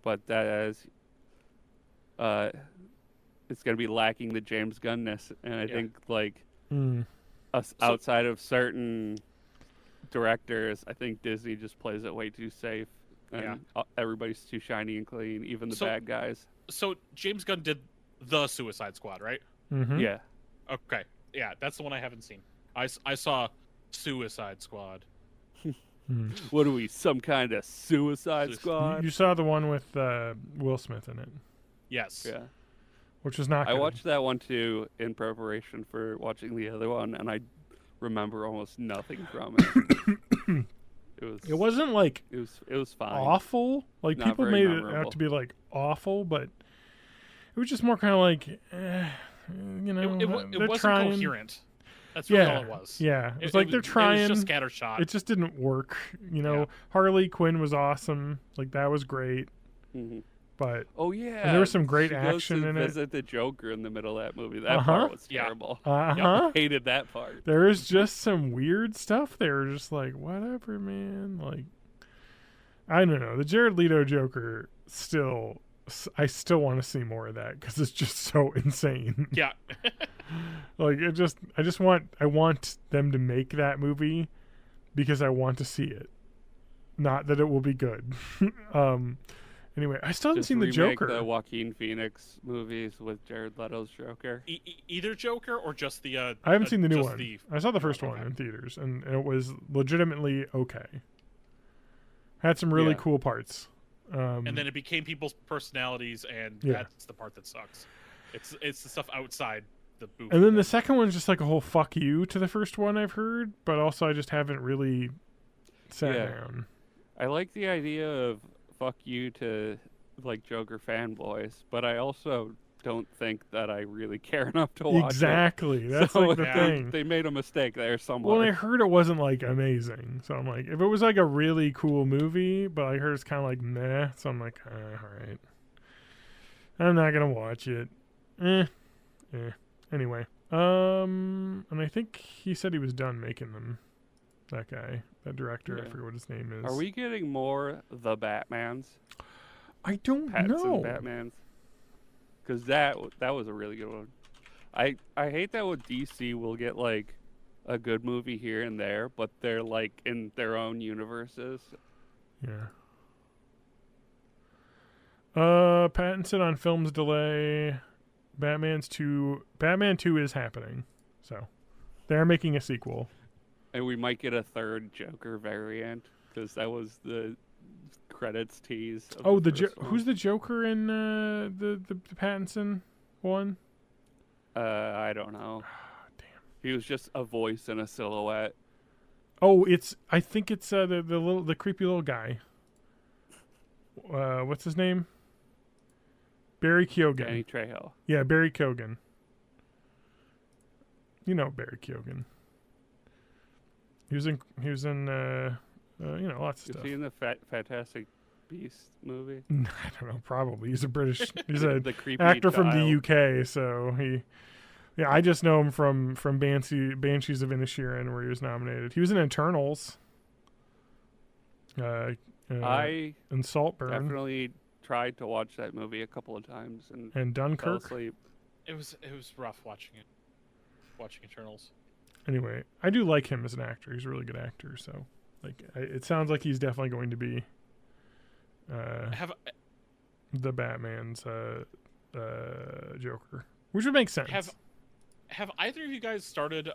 But that is... it's going to be lacking the James Gunn-ness. And I think, like, outside of certain directors, I think Disney just plays it way too safe. And everybody's too shiny and clean, even the bad guys. So James Gunn did the Suicide Squad, right? Mm-hmm. Yeah. Okay. Yeah, that's the one I haven't seen. I saw Suicide Squad. What are we, some kind of Suicide Squad? You saw the one with Will Smith in it. Yes. Yeah. Which was not good. I watched that one, too, in preparation for watching the other one, and I remember almost nothing from it. It wasn't, like, it was fine. Awful. Like, Not people very made memorable. it out to be, like, awful, but it was just more kind of like, you know, it they're wasn't trying. Coherent. That's really all it was. Yeah. It's like they're trying. It was just scattershot. It just didn't work. You know, Harley Quinn was awesome. Like, that was great. Mm-hmm. But and there was some great she action goes to in it. Visit the Joker in the middle of that movie. That part was terrible. I hated that part. There was just some weird stuff there. Just like, whatever, man. Like, I don't know. The Jared Leto Joker I still want to see more of that because it's just so insane. Yeah. Like, I want them to make that movie because I want to see it. Not that it will be good. Anyway, I still haven't seen the Joker. The Joaquin Phoenix movies with Jared Leto's Joker. Either Joker or just the... I haven't seen the new one. I saw the first one in theaters, and it was legitimately okay. Had some really cool parts. And then it became people's personalities, and that's the part that sucks. It's the stuff outside the booth. And then the second one's just like a whole fuck you to the first one, I've heard, but also I just haven't really sat down. I like the idea of fuck you to, like, Joker fanboys, but I also don't think that I really care enough to watch Exactly. it. That's So like the thing. They made a mistake there somewhere. Well, I heard it wasn't like amazing, so I'm like, if it was like a really cool movie, but I heard it's kind of like meh, so I'm like, all right, I'm not gonna watch it. Anyway, and I think he said he was done making them. That guy, that director, I forget what his name is. Are we getting more The Batmans? I don't know. Batmans. Because that was a really good one. I hate that with DC will get like a good movie here and there, but they're like in their own universes. Yeah. Pattinson on film's delay. Batman 2 is happening. So they're making a sequel. And we might get a third Joker variant because that was the credits tease. Who's the Joker in the Pattinson one? I don't know. Damn. He was just a voice and a silhouette. Oh, I think it's the creepy little guy. What's his name? Barry Keoghan. Danny Trejo. Yeah, Barry Keoghan. You know Barry Keoghan. He was in lots of stuff. Is he in the Fantastic Beasts movie? I don't know, probably. He's a British he's a the creepy actor from child. the UK, so I just know him from Banshees of Inisherin, where he was nominated. He was in Eternals. I and Saltburn. Definitely tried to watch that movie a couple of times and Dunkirk. fell asleep. It was rough watching Eternals. Anyway, I do like him as an actor. He's a really good actor. So, it sounds like he's definitely going to be the Batman's Joker, which would make sense. Have either of you guys started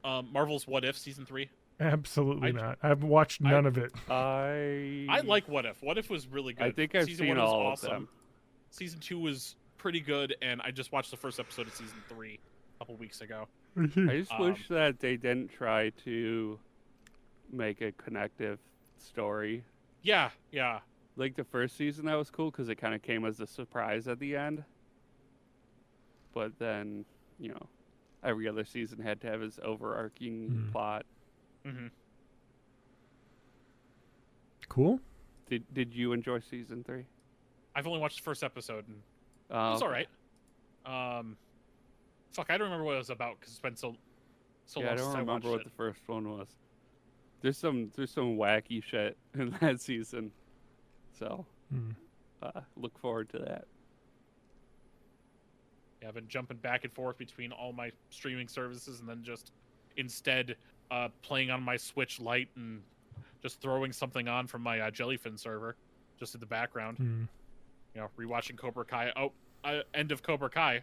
Marvel's What If season 3? Absolutely not. I've watched none of it. I like What If. What If was really good. I think I've season seen 1 was all awesome. of them. Season 2 was pretty good, and I just watched the first episode of season 3 a couple weeks ago. I just wish that they didn't try to make a connective story. Yeah. Like the first season, that was cool because it kind of came as a surprise at the end. But then, every other season had to have its overarching plot. Mm-hmm. Cool. Did you enjoy season 3? I've only watched the first episode, and it was all right. Fuck, I don't remember what it was about because it's been so long since I watched it. I don't remember what the first one was. There's some wacky shit in that season, so look forward to that. Yeah, I've been jumping back and forth between all my streaming services, and then just instead playing on my Switch Lite and just throwing something on from my Jellyfin server, just in the background. Rewatching Cobra Kai. End of Cobra Kai.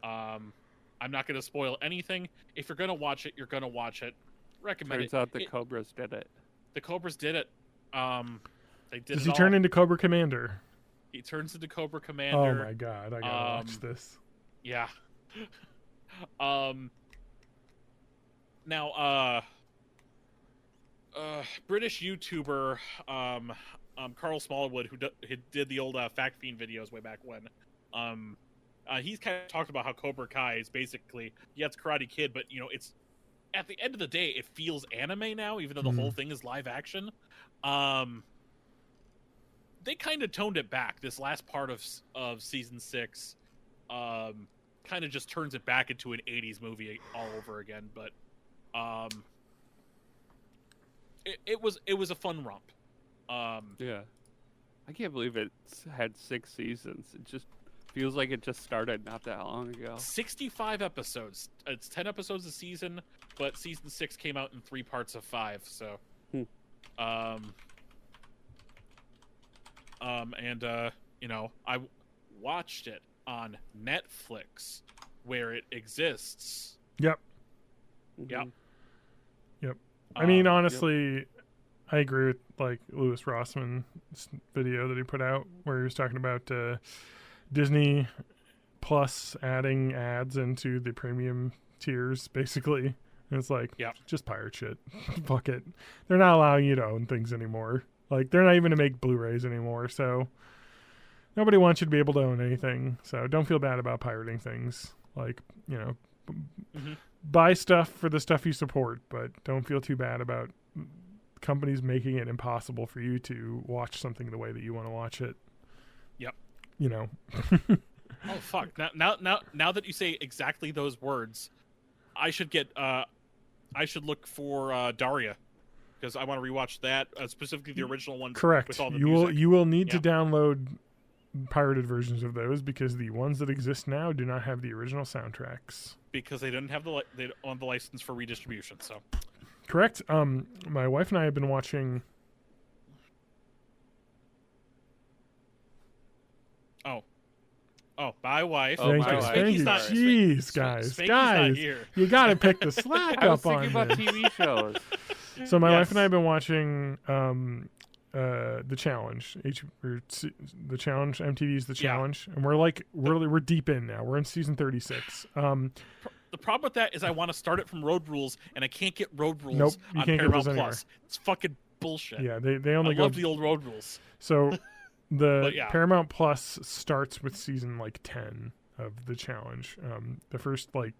I'm not going to spoil anything. If you're going to watch it, you're going to watch it. Recommend Turns out the Cobras did it. The Cobras did it. They did. Does he turn into Cobra Commander? He turns into Cobra Commander. Oh my god, I gotta watch this. Yeah. Now, British YouTuber Carl Smallwood, who did the old Fact Fiend videos way back when, he's kind of talked about how Cobra Kai is basically, it's Karate Kid, but it's at the end of the day, it feels anime now, even though the whole thing is live action. They kind of toned it back. This last part of season 6 kind of just turns it back into an 80s movie all over again. But it was a fun romp. Yeah, I can't believe it's had 6 seasons. It just feels like it just started not that long ago. 65 episodes. It's 10 episodes a season, but season 6 came out in 3 parts of 5. So, I watched it on Netflix, where it exists. Yep. I mean, honestly, I agree with Louis Rossman's video that he put out, where he was talking about Disney Plus adding ads into the premium tiers, basically. And it's just pirate shit. Fuck it. They're not allowing you to own things anymore. They're not even to make Blu-rays anymore. So Nobody wants you to be able to own anything, so don't feel bad about pirating things. Like, buy stuff for the stuff you support, but don't feel too bad about companies making it impossible for you to watch something the way that you want to watch it. Yep. Oh fuck! Now that you say exactly those words, I should look for Daria, because I want to rewatch that, specifically the original one. Correct. With all the you will need to download pirated versions of those, because the ones that exist now do not have the original soundtracks. Because they didn't have they don't own the license for redistribution. So. Correct. My wife and I have been watching. My wife. Thank you. Jeez, guys, you got to pick the slack I was up on thinking about TV shows. So my wife and I have been watching the challenge, the challenge. MTV's the challenge, and we're deep in now. We're in season 36. The problem with that is I want to start it from Road Rules, and I can't get Road Rules Nope, you on can't Paramount get those Plus. It's fucking bullshit. Yeah, they only love the old Road Rules. So the Paramount Plus starts with season 10 of the challenge. The first or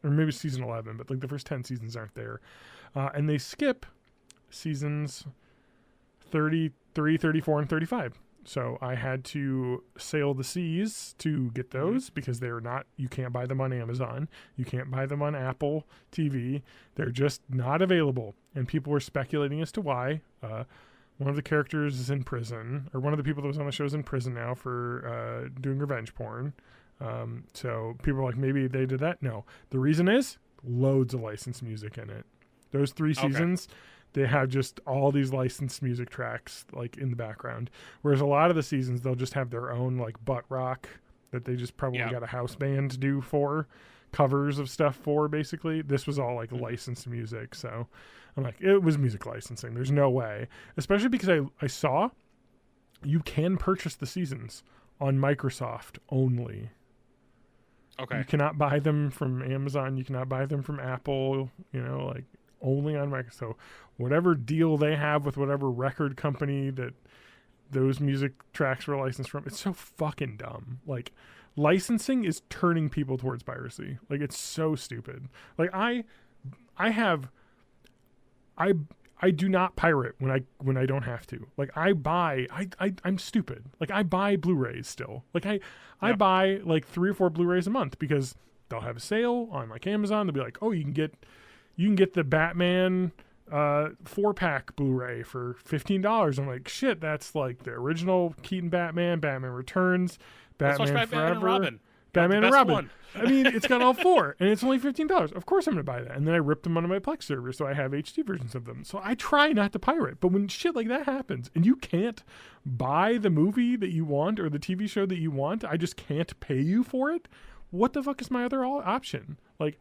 maybe season 11, but the first 10 seasons aren't there. And they skip seasons 33, 34, and 35. So I had to sail the seas to get those, because they're not, you can't buy them on Amazon. You can't buy them on Apple TV. They're just not available. And people were speculating as to why. One of the characters is in prison, or one of the people that was on the show is in prison now for doing revenge porn. So people are like, maybe they did that. No. The reason is loads of licensed music in it. Those 3 seasons, they have just all these licensed music tracks in the background. Whereas a lot of the seasons, they'll just have their own butt rock that they just probably got a house band to do for covers of stuff for, basically. This was all licensed music. So I'm it was music licensing. There's no way. Especially because I saw you can purchase the seasons on Microsoft only. Okay. You cannot buy them from Amazon. You cannot buy them from Apple, only on Microsoft. So whatever deal they have with whatever record company that those music tracks were licensed from, it's so fucking dumb. Licensing is turning people towards piracy. It's so stupid. I do not pirate when I don't have to. I'm stupid. I buy Blu-rays still. I buy 3 or 4 Blu-rays a month, because they'll have a sale on Amazon. They'll be like, oh, you can get the Batman 4-pack Blu-ray for $15. I'm like, shit, that's the original Keaton Batman Returns, Batman Forever, Batman and Robin. I mean, it's got all 4, and it's only $15. Of course I'm going to buy that. And then I rip them onto my Plex server, so I have HD versions of them. So I try not to pirate. But when shit like that happens, and you can't buy the movie that you want or the TV show that you want, I just can't pay you for it, what the fuck is my other option? I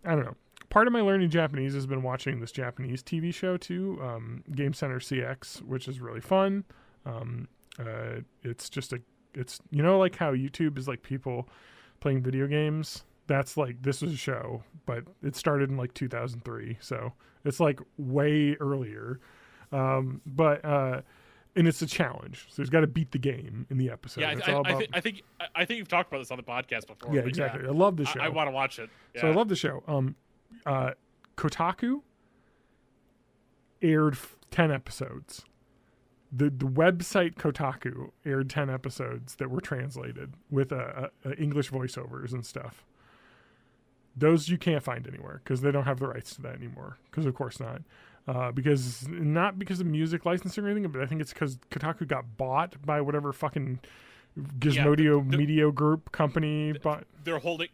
don't know. Part of my learning Japanese has been watching this Japanese TV show too, Game Center CX, which is really fun. It's just it's how YouTube is people playing video games. That's this was a show, but it started in 2003, so it's way earlier. And it's a challenge, so he's got to beat the game in the episode. Yeah, I think you've talked about this on the podcast before. Yeah, exactly. I love the show. I want to watch it. Yeah. So I love the show. Kotaku aired 10 episodes. The website Kotaku aired 10 episodes that were translated with English voiceovers and stuff. Those you can't find anywhere, because they don't have the rights to that anymore. Because of course not. Not because of music licensing or anything, but I think it's because Kotaku got bought by whatever fucking Gizmodo Media Group company. Their holding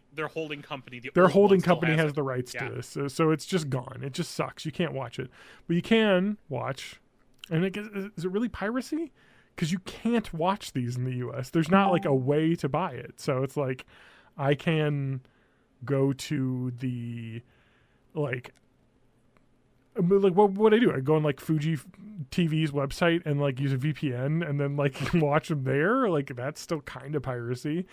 company. Their holding company has the rights to this, so it's just gone. It just sucks. You can't watch it, but you can watch. And is it really piracy? Because you can't watch these in the U.S. There's not a way to buy it, so it's I can go to the what I do? I go on Fuji TV's website and use a VPN and then watch them there. That's still kind of piracy.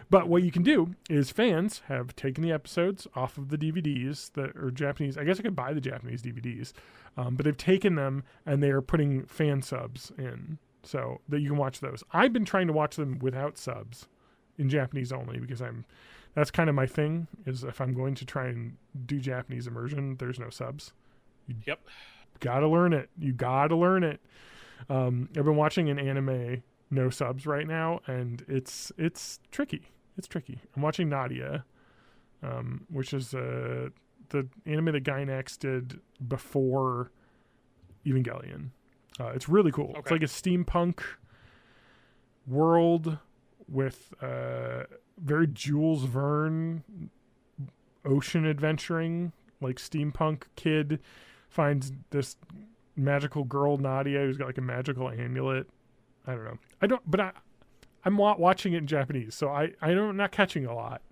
But what you can do is fans have taken the episodes off of the DVDs that are Japanese. I guess I could buy the Japanese DVDs, but they've taken them and they are putting fan subs in. so that you can watch those. I've been trying to watch them without subs, in Japanese only, because that's kind of my thing. Is if I'm going to try and do Japanese immersion, there's no subs. Yep. Gotta learn it. You gotta learn it. I've been watching an anime no subs right now, and it's tricky. It's tricky. I'm watching Nadia, which is the anime that Gainax did before Evangelion. It's really cool. Okay. It's like a steampunk world with very Jules Verne ocean adventuring. Like steampunk kid finds this magical girl Nadia who's got like a magical amulet. I don't know. I'm watching it in Japanese, so I'm not catching a lot.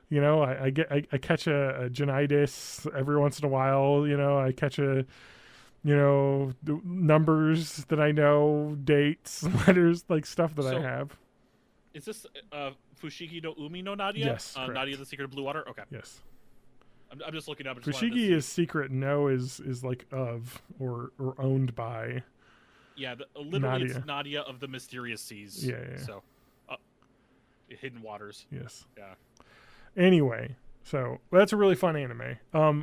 You know, I catch a Janitis every once in a while. You know, I catch the numbers that I know, dates, letters, like stuff that I have. Is this Fushigi no Umi no Nadia? Yes, Nadia the Secret of Blue Water? Okay. Yes. I'm just looking up. Fushigi is secret. No is like of or owned by. Yeah, literally Nadia. It's Nadia of the Mysterious Seas. Yeah. So, Hidden Waters. Yes. Yeah. Anyway, so that's a really fun anime.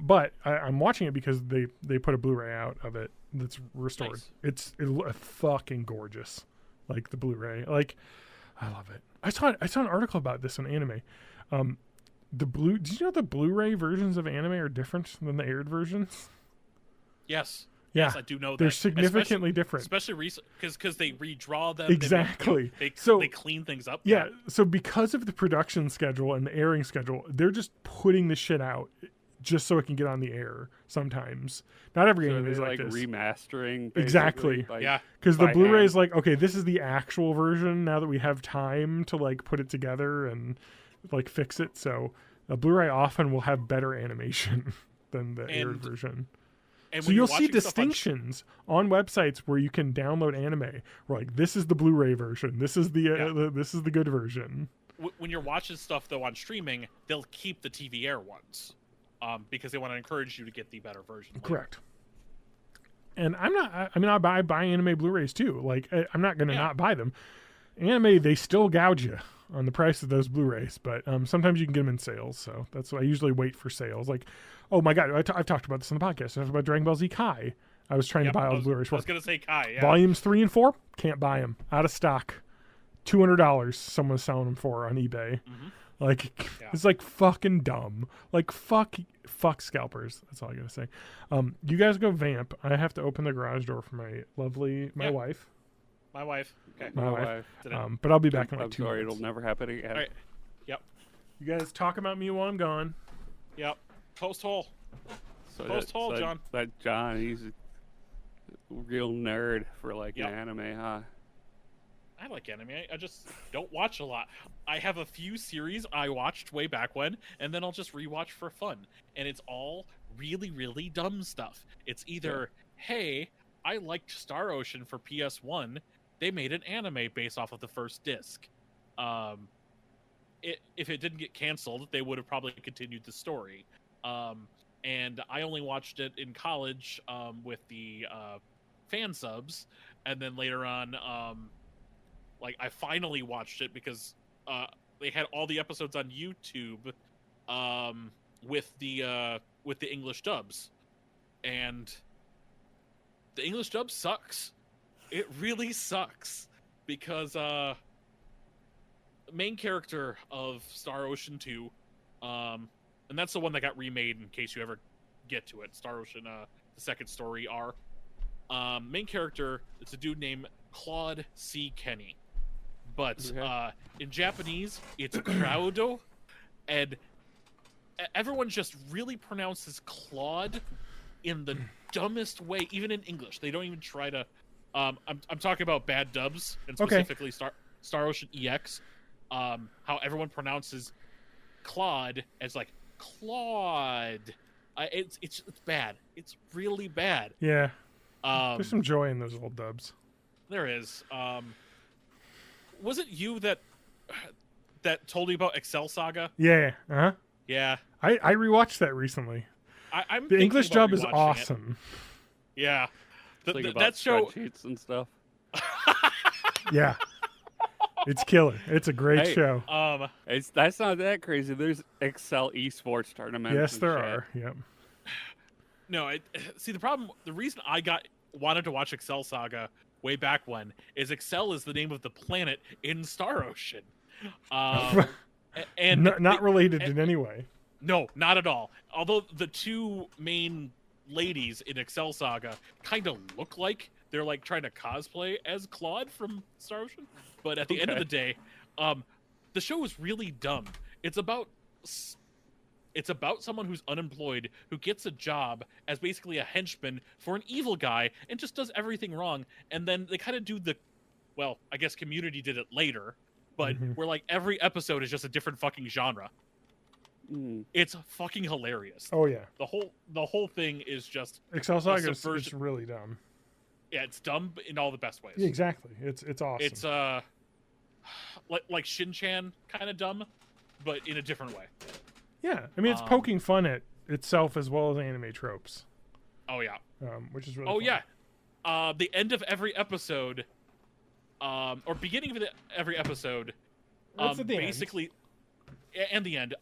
But I'm watching it because they put a Blu-ray out of it that's restored. Nice. It's fucking gorgeous. Like the Blu-ray. Like, I love it. I saw an article about this on anime. Did you know the Blu-ray versions of anime are different than the aired versions? Yes. Yeah. Yes, I do know that. They're significantly different. Especially recent, because they redraw them. Exactly. They clean things up. Yeah. So because of the production schedule and the airing schedule, they're just putting the shit out just so it can get on the air sometimes. Not every anime is like this. Remastering. Exactly. Yeah. Because the Blu-ray is like, okay, this is the actual version now that we have time to like put it together and like fix it. So a Blu-ray often will have better animation than the aired version. And so you'll see distinctions on websites where you can download anime. Where like this is the Blu-ray version, this is this is the good version. When you're watching stuff though on streaming, they'll keep the TV air ones, because they want to encourage you to get the better version. Later. Correct. And I'm not. I mean, I buy anime Blu-rays too. Like I'm not going to not buy them. Anime, they still gouge you on the price of those Blu-rays, but sometimes you can get them in sales. So that's why I usually wait for sales. Like, oh my god, I've talked about this on the podcast. I talked about Dragon Ball Z Kai. I was trying to buy all the Blu-rays. I was going to say Kai. Yeah. Volumes 3 and 4, can't buy them. Out of stock. $200 someone's selling them for on eBay. Mm-hmm. Like, it's like fucking dumb. Like, fuck scalpers. That's all I gotta say. You guys go vamp. I have to open the garage door for my wife. My wife. Okay. My wife. But I'll be back in like 2 sorry, minutes. it'll never happen again. All right. Yep. You guys talk about me while I'm gone. Yep. Post hole. So John. That John, he's a real nerd for like an anime, huh? I like anime. I just don't watch a lot. I have a few series I watched way back when, and then I'll just rewatch for fun. And it's all really, really dumb stuff. It's either, hey, I liked Star Ocean for PS1. They made an anime based off of the first disc. If it didn't get canceled, they would have probably continued the story. And I only watched it in college with the fan subs, and then later on, I finally watched it because they had all the episodes on YouTube with the English dubs, and the English dub sucks. It really sucks because main character of Star Ocean 2, and that's the one that got remade in case you ever get to it. Star Ocean, the second story R. Main character, it's a dude named Claude C. Kenny. But in Japanese, it's Crowdo, and everyone just really pronounces Claude in the dumbest way, even in English. They don't even try to. I'm talking about bad dubs, and specifically Star Ocean EX. How everyone pronounces Claude as like Claude. It's bad. It's really bad. Yeah. There's some joy in those old dubs. There is. Was it you that told me about Excel Saga? Yeah. Uh-huh. Yeah. I rewatched that recently. The English dub is awesome. Yeah. That show spreadsheets and stuff. Yeah. It's killer. It's a great show. That's not that crazy. There's Excel esports tournaments. Yes, there are. Yep. No, see the reason I wanted to watch Excel Saga way back when is Excel is the name of the planet in Star Ocean. And not related in any way. No, not at all. Although the two main ladies in Excel Saga kind of look like they're like trying to cosplay as Claude from Star Ocean. But at the end of the day, the show is really dumb. It's about someone who's unemployed who gets a job as basically a henchman for an evil guy and just does everything wrong. And then they kind of do I guess Community did it later, but where like every episode is just a different fucking genre. It's fucking hilarious. Oh yeah. The whole thing is just Excel Saga is really dumb. Yeah, it's dumb in all the best ways. Yeah, exactly. It's awesome. It's like Shin-Chan kind of dumb, but in a different way. Yeah, I mean it's poking fun at itself as well as anime tropes. Oh yeah. Which is really fun. Yeah. The end of every episode, or beginning of every episode, That's at the basically, and the end.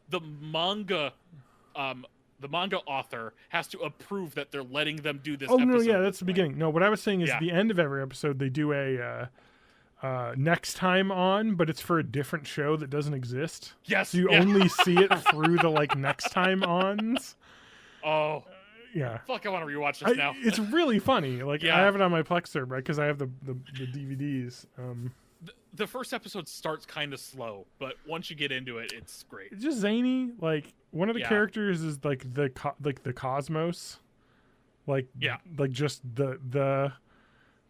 The manga author has to approve that they're letting them do this. Oh no, yeah, that's the beginning. No, what I was saying is at the end of every episode they do a next time on, but it's for a different show that doesn't exist. Yes, so you only see it through the like next time ons. Oh, yeah. Fuck, I want to rewatch this now. It's really funny. Like I have it on my Plex server because I have the DVDs. The first episode starts kind of slow, but once you get into it, it's great. It's just zany. Like one of the characters is like the cosmos, like just the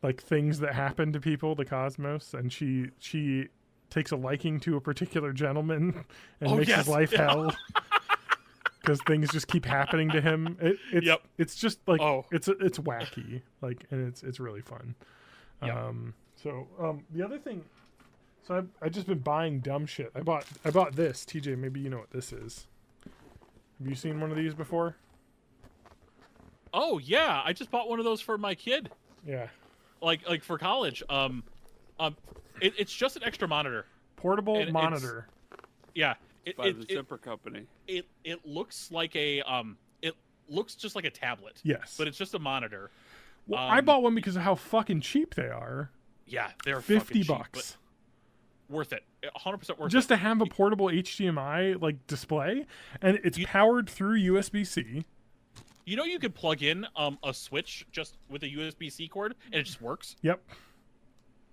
like things that happen to people, the cosmos, and she takes a liking to a particular gentleman and makes his life hell because things just keep happening to him. It's just like it's wacky, like, and it's really fun. So the other thing. So I've just been buying dumb shit. I bought this. TJ, maybe you know what this is. Have you seen one of these before? Oh yeah, I just bought one of those for my kid. Yeah. Like for college. It's just an extra monitor. Portable monitor. It's by the Zipper company. It looks like it looks just like a tablet. Yes. But it's just a monitor. Well, I bought one because of how fucking cheap they are. Yeah, they're $50. Cheap, worth it. 100% worth just it. To have a portable HDMI like display, and it's powered through USB-C. You know you could plug in a switch just with a USB-C cord and it just works? Yep.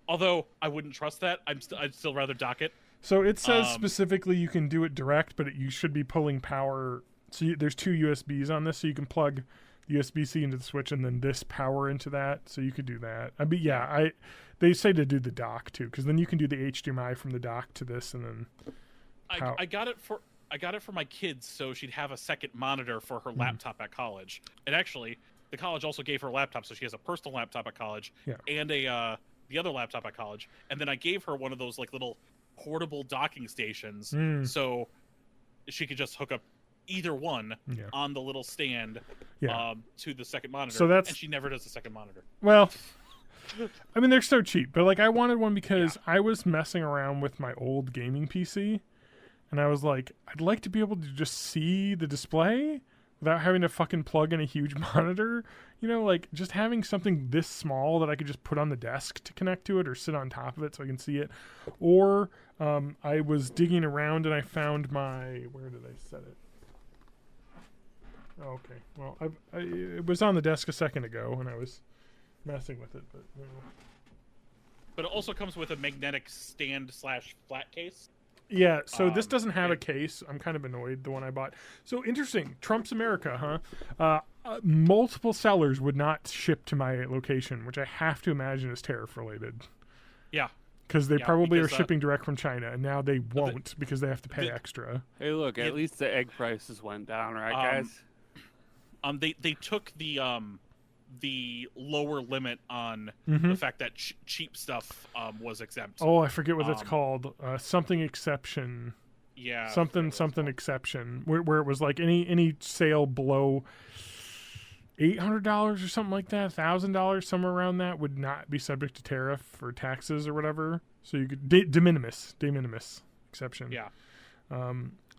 Although I wouldn't trust that. I'd still rather dock it. So it says specifically you can do it direct, but you should be pulling power. So there's two USBs on this, so you can plug USB-C into the switch and then this power into that. So you could do that. I mean, they say to do the dock too, because then you can do the HDMI from the dock to this, and then. I got it for my kids, so she'd have a second monitor for her laptop at college. And actually, the college also gave her a laptop, so she has a personal laptop at college and the other laptop at college. And then I gave her one of those like little portable docking stations, so she could just hook up either one on the little stand to the second monitor. So and she never does the second monitor. Well, I mean, they're so cheap, but like I wanted one because I was messing around with my old gaming PC, and I was like, I'd like to be able to just see the display without having to fucking plug in a huge monitor. You know, like just having something this small that I could just put on the desk to connect to it or sit on top of it so I can see it. Or I was digging around and I found where did I set it? Oh, okay. Well, it was on the desk a second ago and I was messing with it, but you know. But it also comes with a magnetic stand / flat case. Yeah, so this doesn't have a case. I'm kind of annoyed, the one I bought. So interesting. Trump's America, huh? Multiple sellers would not ship to my location, which I have to imagine is tariff related. Yeah. Because they probably are shipping direct from China, and now they won't because they have to pay extra. Hey, look, at least the egg prices went down, right, guys? They took the lower limit on the fact that cheap stuff was exempt. Oh, I forget what that's called. Something exception. Yeah. Something exception. Where it was like any sale below $800 or something like that, $1,000, somewhere around that, would not be subject to tariff or taxes or whatever. So you could de minimis exception. Yeah.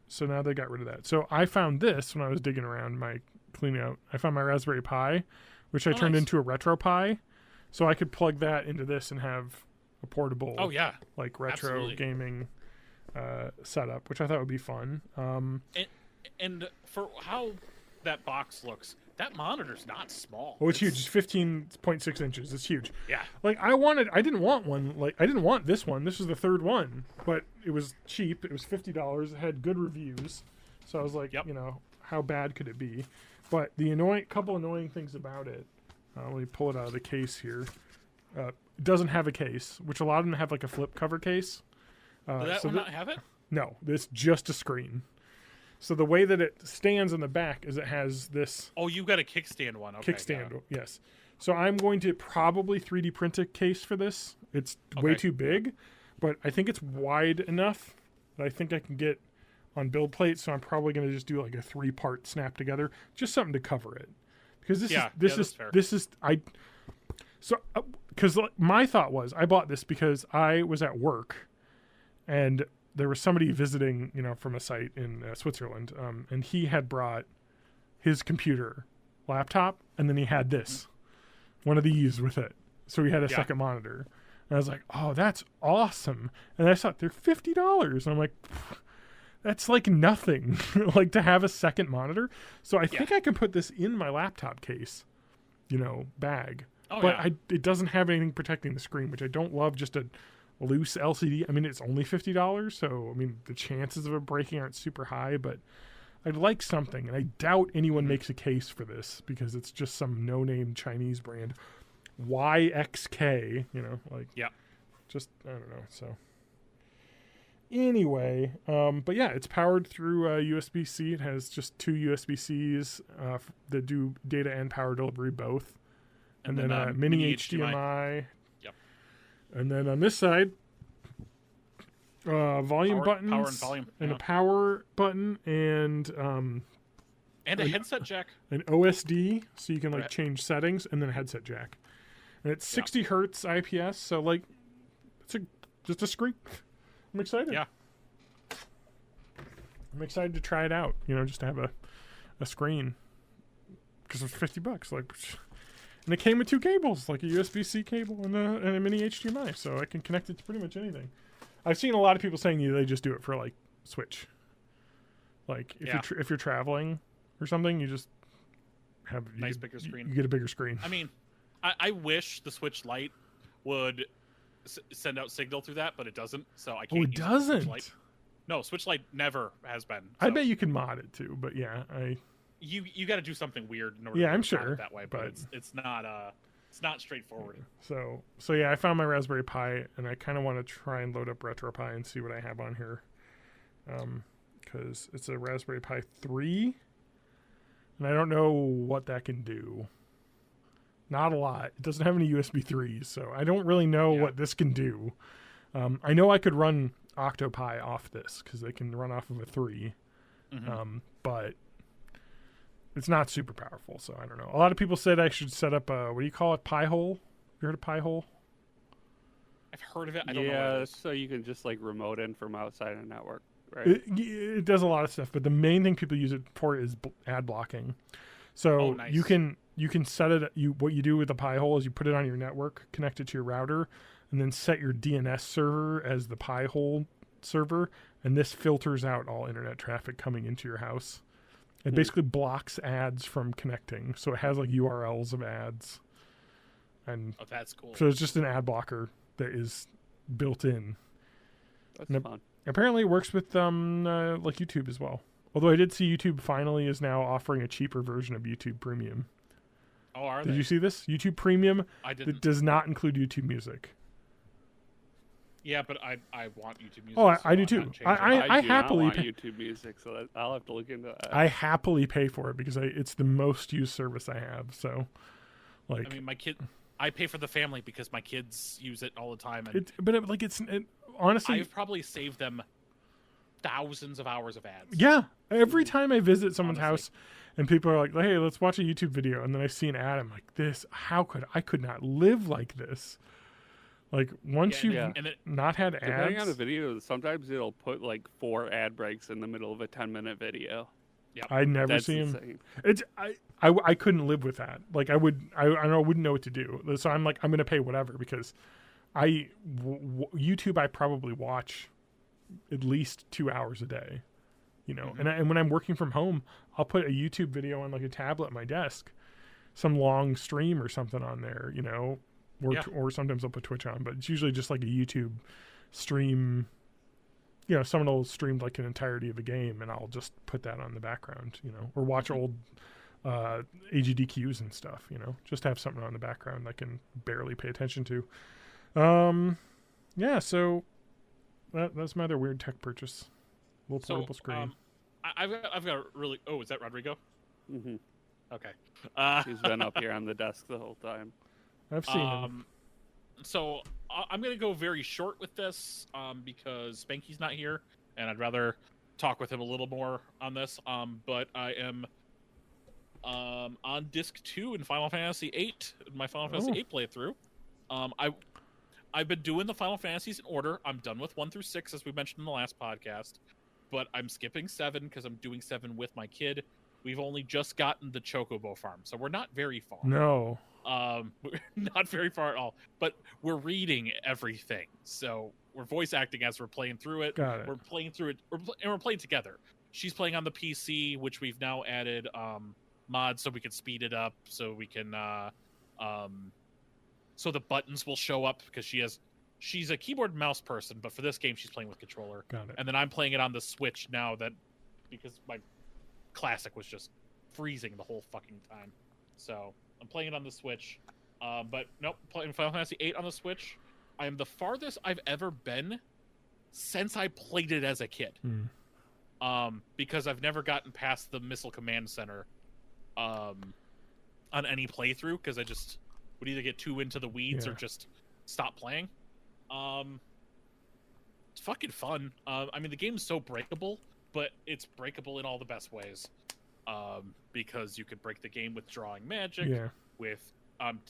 So now they got rid of that. So I found this when I was digging around my cleaning out. I found my Raspberry Pi, which I turned into a Retro Pi, so I could plug that into this and have a portable, like retro gaming setup, which I thought would be fun. And for how that box looks, that monitor's not small. Oh, it's huge. It's 15.6 inches. It's huge. Yeah. Like I didn't want one. Like I didn't want this one. This was the third one, but it was cheap. It was $50. It had good reviews. So I was like, you know, how bad could it be? But the couple annoying things about it, let me pull it out of the case here. It doesn't have a case, which a lot of them have like a flip cover case. Does that one not have it? No, it's just a screen. So the way that it stands on the back is it has this... Oh, you've got a kickstand one. Okay, kickstand, yes. So I'm going to probably 3D print a case for this. It's way too big, but I think it's wide enough that I think I can get on build plate. So I'm probably going to just do like a 3-part snap together, just something to cover it. Because because my thought was I bought this because I was at work and there was somebody visiting, you know, from a site in Switzerland, and he had brought his computer laptop, and then he had this, one of these with it. So he had a second monitor. And I was like, oh, that's awesome. And I thought, they're $50. And I'm like, that's like nothing, like to have a second monitor. So I think I can put this in my laptop case, you know, bag. But it doesn't have anything protecting the screen, which I don't love, just a loose LCD. I mean, it's only $50, so I mean the chances of it breaking aren't super high, but I'd like something, and I doubt anyone makes a case for this because it's just some no-name Chinese brand. YXK, you know, like just I don't know. So anyway, but yeah, it's powered through USB-C. It has just 2 USB-Cs that do data and power delivery both, and then mini HDMI. And then on this side, volume buttons, power and volume, and a power button, and a headset jack, an OSD, so you can like change settings, and then a headset jack. And it's 60 hertz IPS, so like it's just a screen. I'm excited. Yeah, I'm excited to try it out. You know, just to have a screen because it's $50. Like. And it came with 2 cables, like a USB-C cable and a mini HDMI, so I can connect it to pretty much anything. I've seen a lot of people saying they just do it for like Switch. Like if you're traveling or something, you just have bigger screen. You get a bigger screen. I mean, I wish the Switch Lite would send out signal through that, but it doesn't. So I can't. Oh, it doesn't. Switch Lite. No, Switch Lite never has been. So. I bet you can mod it too, but yeah, You got to do something weird in order to I'm sure it that way, but it's not straightforward. So yeah, I found my Raspberry Pi, and I kind of want to try and load up RetroPie and see what I have on here, because it's a Raspberry Pi 3, and I don't know what that can do. Not a lot. It doesn't have any USB 3s, so I don't really know what this can do. I know I could run Octopi off this because they can run off of a 3, but it's not super powerful, so I don't know. A lot of people said I should set up a, what do you call it, Pi-hole? You heard of Pi-hole? I've heard of it. I don't know what it is. So you can just like remote in from outside a network, right? It does a lot of stuff, but the main thing people use it for is ad blocking. So nice. you can set it. What you do with the Pi-hole is you put it on your network, connect it to your router, and then set your DNS server as the Pi-hole server, and this filters out all internet traffic coming into your house. It basically blocks ads from connecting, so it has like URLs of ads. And that's cool. So it's just an ad blocker that is built in. That's fun. Apparently it works with like YouTube as well. Although I did see YouTube finally is now offering a cheaper version of YouTube Premium. Oh, are they? Did you see this? YouTube Premium that does not include YouTube Music. Yeah, but I want YouTube Music. Oh, I do too. I happily pay YouTube Music, so I'll have to look into that. I happily pay for it because it's the most used service I have. So, like, I mean, I pay for the family because my kids use it all the time. And honestly, I've probably saved them thousands of hours of ads. Yeah. Every time I visit someone's Honestly. house and people are like, hey, let's watch a YouTube video. And then I see an ad. I'm like, I could not live like this. Like once you've not had ads. Depending on the video, sometimes it'll put like 4 ad breaks in the middle of a 10-minute video. Yep. I never see them. It's I couldn't live with that. Like I wouldn't know what to do. So I'm like, I'm gonna pay whatever because YouTube I probably watch at least 2 hours a day, you know. Mm-hmm. And when I'm working from home, I'll put a YouTube video on like a tablet at my desk, some long stream or something on there, you know, or sometimes I'll put Twitch on, but it's usually just like a YouTube stream. You know, someone will stream like an entirety of a game, and I'll just put that on the background, you know, or watch old AGDQs and stuff, you know, just have something on the background I can barely pay attention to. Yeah, so that's my other weird tech purchase. Little portable screen. I've got a really. Oh, is that Rodrigo? Mm-hmm. Okay. He's been up here on the desk the whole time. I've seen him. So I'm going to go very short with this because Spanky's not here, and I'd rather talk with him a little more on this. But I am on disc 2 in Final Fantasy VIII, my Final Fantasy VIII playthrough. I've been doing the Final Fantasies in order. I'm done with 1 through 6, as we mentioned in the last podcast. But I'm skipping 7 because I'm doing 7 with my kid. We've only just gotten the Chocobo farm, so we're not very far. No. Not very far at all, but we're reading everything, so we're voice acting as we're playing through it. Got it. We're playing through it, and we're playing together. She's playing on the PC, which we've now added mods so we can speed it up, so we can so the buttons will show up because she's a keyboard and mouse person, but for this game she's playing with controller. Got it. And then I'm playing it on the Switch now because my classic was just freezing the whole fucking time, so I'm playing it on the Switch, but nope, playing Final Fantasy VIII on the Switch. I am the farthest I've ever been since I played it as a kid. Because I've never gotten past the Missile Command Center on any playthrough, because I just would either get too into the weeds or just stop playing. It's fucking fun. I mean, the game's so breakable, but it's breakable in all the best ways. Because you could break the game with drawing magic, with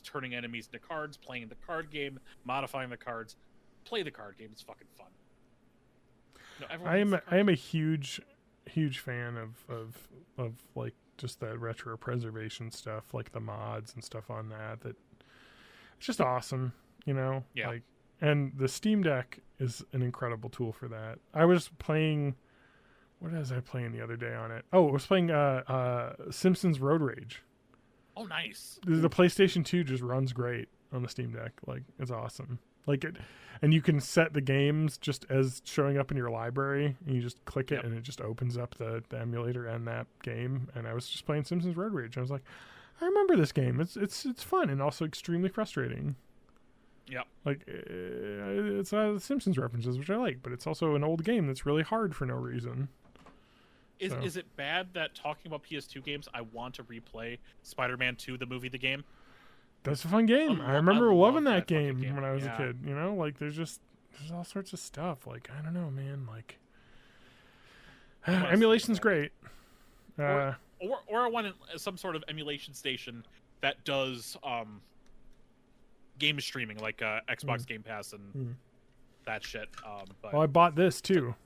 turning enemies into cards, playing the card game, modifying the cards. Play the card game; it's fucking fun. No, I am a huge fan of like just that retro preservation stuff, like the mods and stuff on that. That it's just awesome, you know. Yeah. Like, and the Steam Deck is an incredible tool for that. I was playing. What was I playing the other day on it? Oh, I was playing Simpsons Road Rage. Oh, nice. The PlayStation 2 just runs great on the Steam Deck. Like, it's awesome. Like it, and you can set the games just as showing up in your library, and you just click it, and it just opens up the emulator and that game. And I was just playing Simpsons Road Rage. And I was like, I remember this game. It's fun and also extremely frustrating. Yeah. Like, it's the Simpsons references, which I like, but it's also an old game that's really hard for no reason. Is it bad that talking about PS2 games, I want to replay Spider-Man 2, the movie, the game? That's a fun game. I remember loving that game game when I was a kid. You know, like there's all sorts of stuff. Like, I don't know, man. Like, emulation's great. Or I want some sort of emulation station that does game streaming, like Xbox Game Pass and that shit. Well, I bought this too.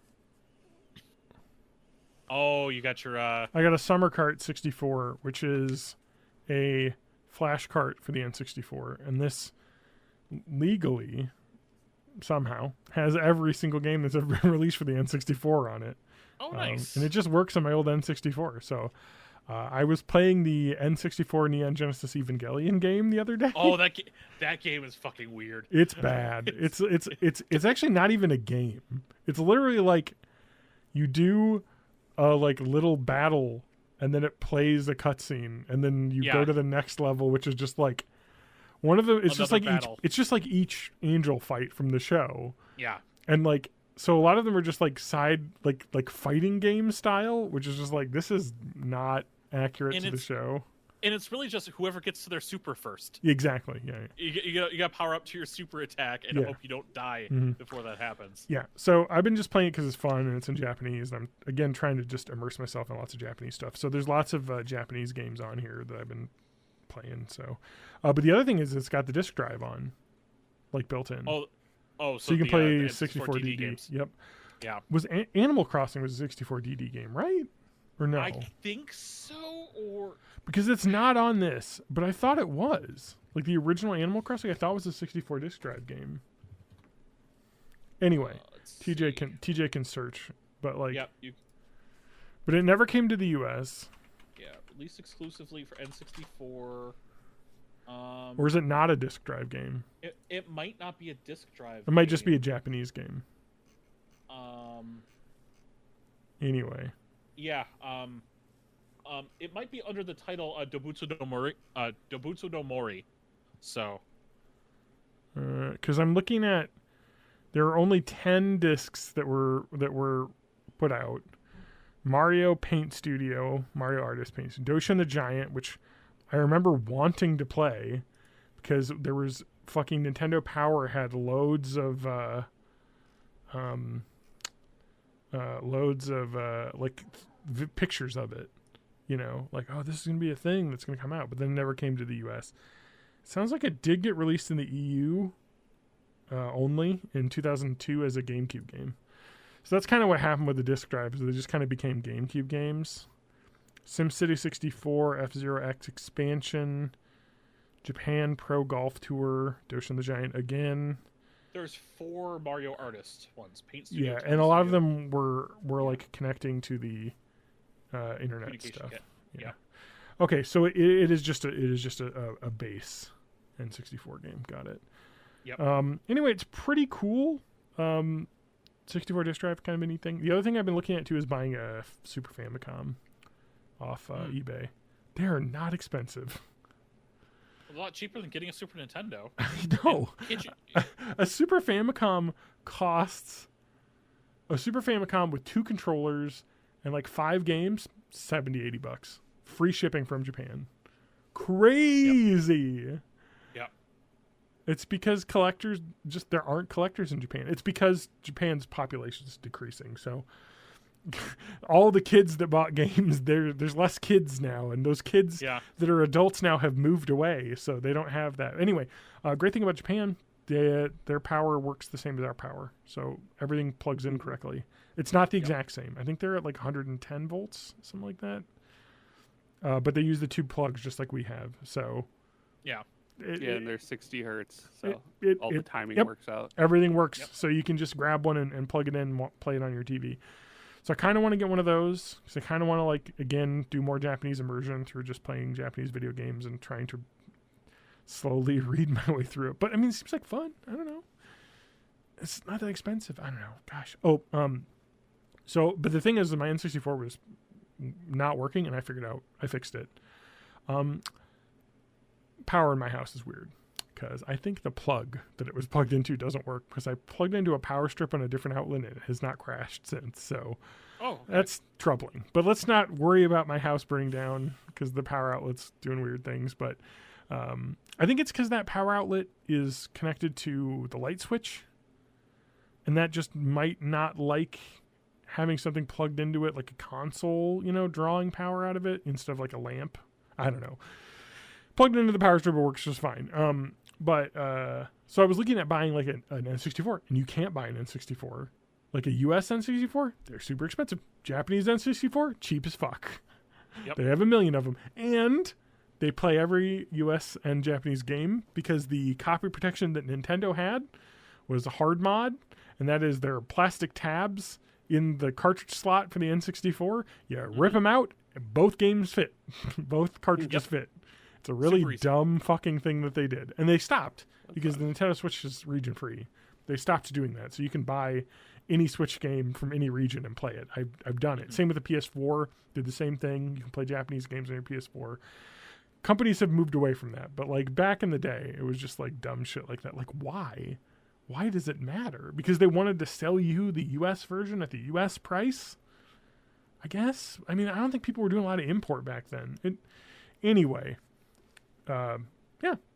Oh, you got your... I got a Summer Cart 64, which is a flash cart for the N64. And this legally, somehow, has every single game that's ever been released for the N64 on it. Oh, nice. And it just works on my old N64. So I was playing the N64 Neon Genesis Evangelion game the other day. Oh, that game is fucking weird. It's bad. It's actually not even a game. It's literally like you do a like little battle, and then it plays a cutscene, and then you go to the next level, which is just like one of the. It's just like each angel fight from the show. Yeah, and like so a lot of them are just like side like fighting game style, which is just like this is not accurate to the show. And it's really just whoever gets to their super first. Exactly. Yeah. You got to power up to your super attack and hope you don't die before that happens. Yeah. So I've been just playing it because it's fun and it's in Japanese. And I'm again trying to just immerse myself in lots of Japanese stuff. So there's lots of Japanese games on here that I've been playing. So, but the other thing is it's got the disc drive on, like built in. So you can play 64 DD games. Yep. Yeah. Was Animal Crossing was a 64 DD game, right? Or no? I think so. Or because it's not on this, but I thought it was. Like the original Animal Crossing, I thought was a 64 disc drive game. Anyway, TJ can search, but like, but it never came to the US. Yeah, released exclusively for N64. Or is it not a disc drive game? It might not be a disc drive. It might just be a Japanese game. Anyway. Yeah. It might be under the title Dobutsu no Mori. So. Because I'm looking at, there are only 10 discs that were put out. Mario Paint Studio, Mario Artist Paint Studio, Doshin the Giant, which I remember wanting to play because there was fucking Nintendo Power had loads of pictures of it, you know, like, oh, this is gonna be a thing that's gonna come out, but then it never came to the US. Sounds like it did get released in the EU only in 2002 as a GameCube game. So that's kind of what happened with the disc drives. They just kind of became GameCube games. SimCity 64, F-Zero X Expansion, Japan Pro Golf Tour, Doshin the Giant again. There's 4 Mario Artist ones. Paint Studio. Yeah, and a lot of them were like connecting to the internet stuff. Yeah. Okay, so it is just a base N64 game. Got it. Yep. Anyway, it's pretty cool. 64 disc drive, kind of a neat thing. The other thing I've been looking at too is buying a Super Famicom off eBay. They are not expensive. A lot cheaper than getting a Super Nintendo. I know. A Super Famicom costs, a Super Famicom with 2 controllers and like 5 games, $70-$80. Free shipping from Japan. Crazy. Yep. It's because collectors, just there aren't collectors in Japan. It's because Japan's population is decreasing. So all the kids that bought games, there's less kids now, and those kids that are adults now have moved away, so they don't have that. Anyway, great thing about Japan, their power works the same as our power, so everything plugs in correctly. It's not the exact same. I think they're at like 110 volts, something like that. But they use the 2 plugs just like we have. So and they're 60 hertz, so all the timing works out. Everything works, so you can just grab one and plug it in and play it on your TV. So I kind of want to get one of those because I kind of want to, like, again, do more Japanese immersion through just playing Japanese video games and trying to slowly read my way through it. But I mean, it seems like fun. I don't know. It's not that expensive. I don't know. Gosh. But the thing is, my N64 was not working, and I fixed it. Power in my house is weird because I think the plug that it was plugged into doesn't work because I plugged into a power strip on a different outlet and it has not crashed since. So that's troubling. But let's not worry about my house burning down because the power outlet's doing weird things. But I think it's because that power outlet is connected to the light switch, and that just might not like having something plugged into it like a console, you know, drawing power out of it instead of like a lamp. I don't know. Plugged into the power strip, it works just fine. So I was looking at buying like an N64, and you can't buy an N64. Like a US N64, they're super expensive. Japanese N64, cheap as fuck. Yep. They have 1 million of them. And they play every US and Japanese game because the copy protection that Nintendo had was a hard mod, and that is their plastic tabs in the cartridge slot for the N64. You rip them out, and both games fit. Both cartridges fit. It's a really dumb fucking thing that they did. And they stopped because the Nintendo Switch is region free. They stopped doing that. So you can buy any Switch game from any region and play it. I've done it. Same with the PS4. Did the same thing. You can play Japanese games on your PS4. Companies have moved away from that. But like back in the day, it was just like dumb shit like that. Like why? Why does it matter? Because they wanted to sell you the US version at the US price? I guess. I mean, I don't think people were doing a lot of import back then. Anyway, yeah,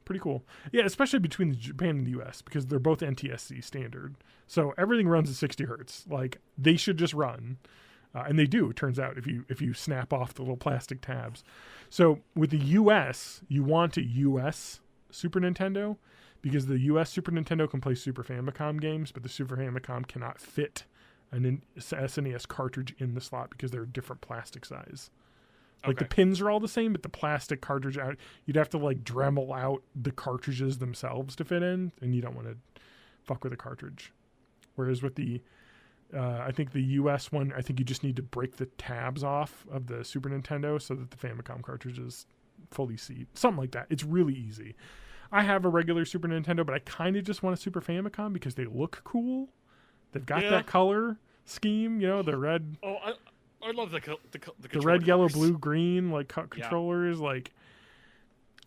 pretty cool. Yeah, especially between Japan and the US because they're both NTSC standard. So everything runs at 60 hertz. Like they should just run. And they do, it turns out, if you snap off the little plastic tabs. So with the US, you want a US Super Nintendo because the US Super Nintendo can play Super Famicom games, but the Super Famicom cannot fit an SNES cartridge in the slot because they're a different plastic size. Like the pins are all the same, but the plastic cartridge out, you'd have to like Dremel out the cartridges themselves to fit in, and you don't want to fuck with a cartridge. Whereas with the, I think the US one, I think you just need to break the tabs off of the Super Nintendo so that the Famicom cartridges fully seat. Something like that. It's really easy. I have a regular Super Nintendo, but I kind of just want a Super Famicom because they look cool. They've got that color scheme, you know, the red. Oh, I love the red, yellow, blue, green, like controllers, like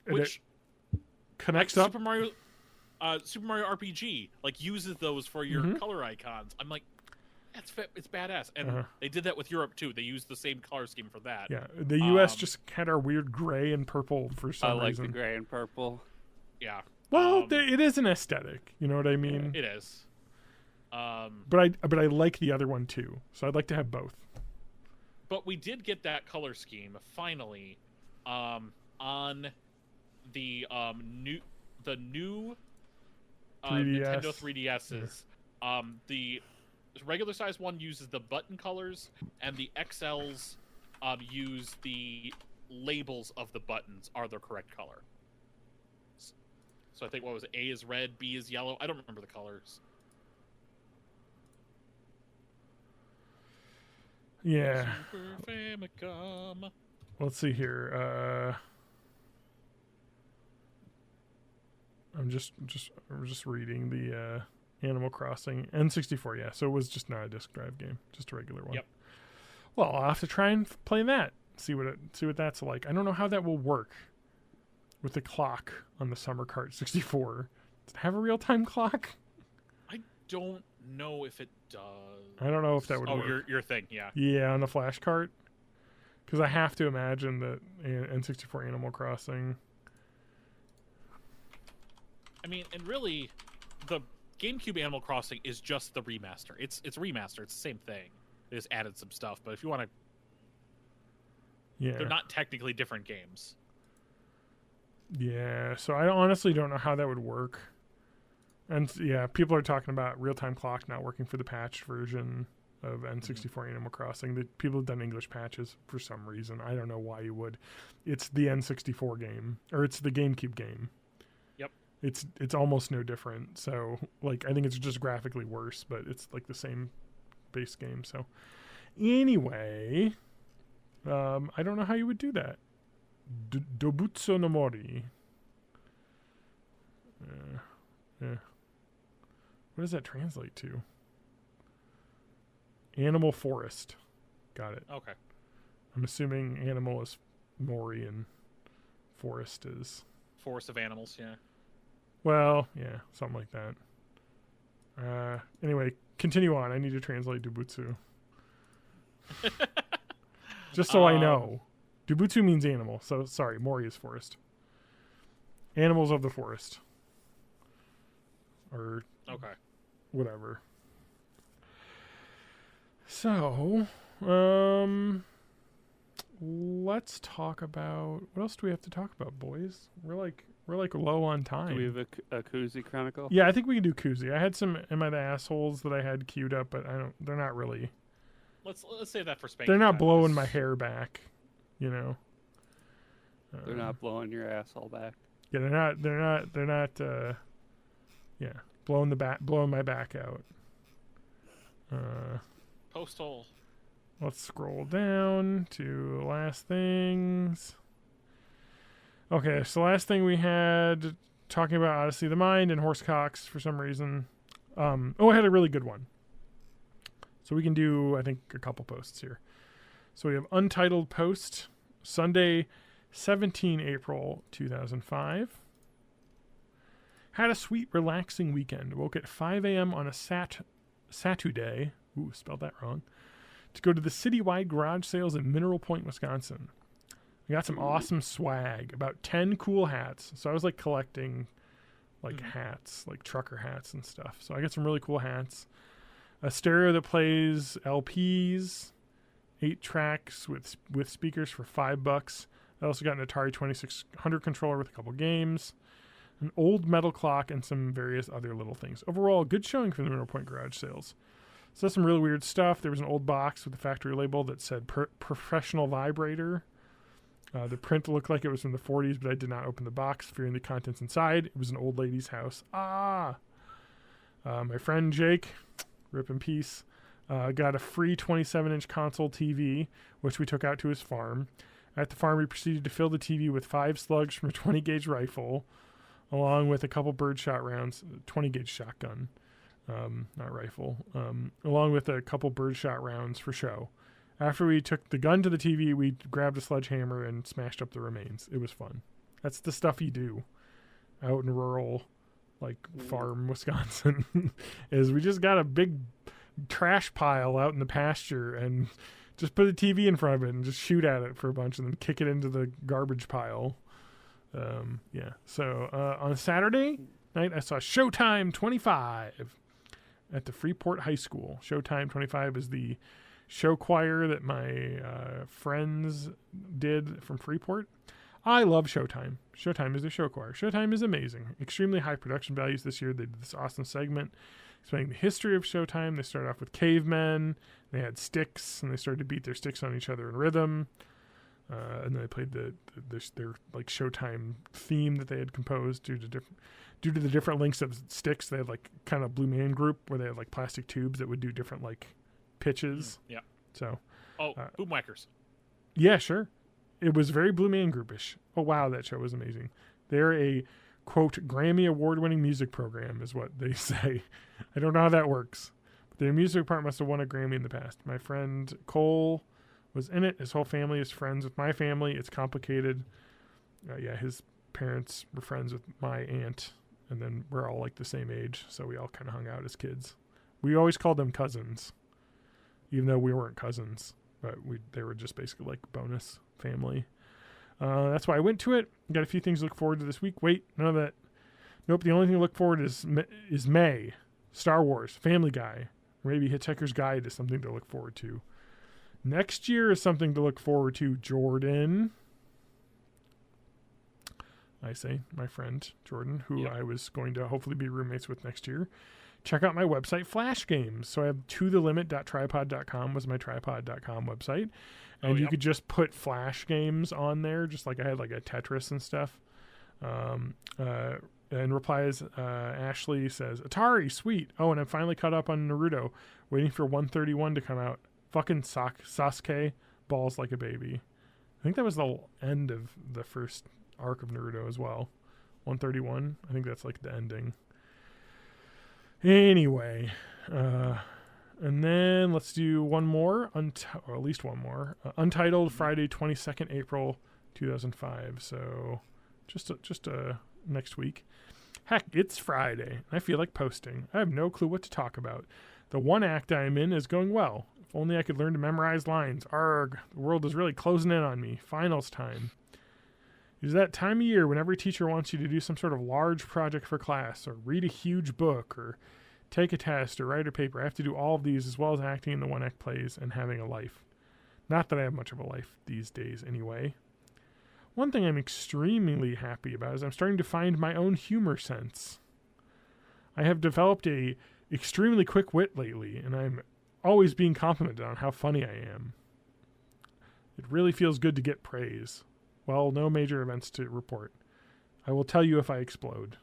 which connects like up. Super Mario RPG like uses those for your color icons. I'm like, it's badass, and they did that with Europe too. They used the same color scheme for that. Yeah, the U.S. just had our weird gray and purple for some reason. I like the gray and purple. Yeah. Well, it is an aesthetic. You know what I mean? It is. But I like the other one too, so I'd like to have both. But we did get that color scheme finally on the new 3DS. Nintendo 3DSs. The regular size one uses the button colors, and the XLs use the labels of the buttons are the correct color. So I think what was it? A is red, B is yellow. I don't remember the colors. Yeah. Super Famicom. Let's see here. I'm just reading the Animal Crossing N64. Yeah, so it was just not a disc drive game, just a regular one. Yep. Well, I'll have to try and play that. See what that's like. I don't know how that will work with the clock on the Summer Cart 64. Does it have a real-time clock? I don't know if it does. I don't know if that would work. Oh, your thing, yeah. Yeah, on the flash cart. Because I have to imagine that N64 Animal Crossing. I mean, and really, the GameCube Animal Crossing is just the remaster. It's a remaster. It's the same thing. They just added some stuff. But if you want to... Yeah. They're not technically different games. Yeah, so I honestly don't know how that would work. And yeah, people are talking about real-time clock not working for the patch version of N64 Animal Crossing. The people have done English patches for some reason. I don't know why you would. It's the N64 game, or it's the GameCube game. Yep. It's almost no different. So like, I think it's just graphically worse, but it's like the same base game. So anyway, I don't know how you would do that. Dobutsu no Mori. Yeah. What does that translate to? Animal forest. Got it. Okay. I'm assuming animal is Mori and forest is... Forest of animals, yeah. Well, yeah, something like that. Anyway, continue on. I need to translate Dobutsu. Just so I know. Dobutsu means animal, so sorry, Mori is forest. Animals of the forest. Or whatever. So, let's talk about what else do we have to talk about, boys? We're like low on time. Do we have a Koozie Chronicle? Yeah, I think we can do Koozie. I had some Am I the Assholes that I had queued up, but they're not really. Let's save that for Spanky. They're not blowing my hair back, you know. They're not blowing your asshole back. Yeah, they're not yeah, blowing my back out. Postal. Let's scroll down to last things. Okay, so last thing we had talking about Odyssey of the Mind and Horsecocks for some reason. I had a really good one. So we can do, I think, a couple posts here. So we have Untitled Post, Sunday, 17 April 2005. Had a sweet, relaxing weekend. Woke at 5 a.m. on a Saturday. Ooh, spelled that wrong. To go to the citywide garage sales in Mineral Point, Wisconsin. We got some awesome swag, about 10 cool hats. So I was like collecting like hats, like trucker hats and stuff. So I got some really cool hats. A stereo that plays LPs, 8 tracks with speakers for $5. I also got an Atari 2600 controller with a couple games, an old metal clock, and some various other little things. Overall, good showing for the Mineral Point garage sales. So that's some really weird stuff. There was an old box with a factory label that said professional vibrator. The print looked like it was from the 40s, but I did not open the box, fearing the contents inside. It was an old lady's house. My friend Jake, rip in peace, got a free 27-inch console TV, which we took out to his farm. At the farm, we proceeded to fill the TV with 5 slugs from a 20-gauge rifle, along with a couple birdshot rounds, 20-gauge shotgun, not rifle, along with a couple birdshot rounds for show. After we took the gun to the TV, we grabbed a sledgehammer and smashed up the remains. It was fun. That's the stuff you do out in rural, like, farm Wisconsin, is we just got a big trash pile out in the pasture and just put a TV in front of it and just shoot at it for a bunch and then kick it into the garbage pile. So on Saturday night, I saw Showtime 25 at the Freeport High School. Showtime 25 is the show choir that my friends did from Freeport. I love Showtime. Showtime is their show choir. Showtime is amazing. Extremely high production values this year. They did this awesome segment explaining the history of Showtime. They started off with cavemen. They had sticks, and they started to beat their sticks on each other in rhythm. And then they played their like Showtime theme that they had composed due to the different lengths of sticks. They had like kind of Blue Man Group where they had like plastic tubes that would do different like pitches. Yeah. So. Boom whackers. Yeah, sure. It was very Blue Man Groupish. Oh wow, that show was amazing. They're a quote Grammy award-winning music program, is what they say. I don't know how that works. But their music part must have won a Grammy in the past. My friend Cole was in it. His whole family is friends with my family. It's complicated. His parents were friends with my aunt, and then we're all like the same age, so we all kind of hung out as kids. We always called them cousins, even though we weren't cousins, but they were just basically like bonus family. That's why I went to it. Got a few things to look forward to this week. Wait, none of that. Nope, the only thing to look forward to is May. Star Wars, Family Guy, or maybe Hitchhiker's Guide is something to look forward to. Next year is something to look forward to, Jordan. I say, my friend Jordan, who I was going to hopefully be roommates with next year. Check out my website, Flash Games. So I have tothelimit.tripod.com was my tripod.com website. And you could just put Flash Games on there, just like I had like a Tetris and stuff. And replies, Ashley says, Atari, sweet. Oh, and I'm finally caught up on Naruto, waiting for 131 to come out. Fucking Sasuke balls like a baby. I think that was the end of the first arc of Naruto as well. 131, I think that's like the ending. Anyway, and then let's do one more, or at least one more. Untitled, Friday, 22nd April, 2005. So just next week. Heck, it's Friday. I feel like posting. I have no clue what to talk about. The one act I am in is going well. If only I could learn to memorize lines. Arg, the world is really closing in on me. Finals time. It is that time of year when every teacher wants you to do some sort of large project for class, or read a huge book, or take a test, or write a paper. I have to do all of these as well as acting in the one-act plays and having a life. Not that I have much of a life these days anyway. One thing I'm extremely happy about is I'm starting to find my own humor sense. I have developed a extremely quick wit lately, and I'm always being complimented on how funny I am. It really feels good to get praise. Well, no major events to report. I will tell you if I explode.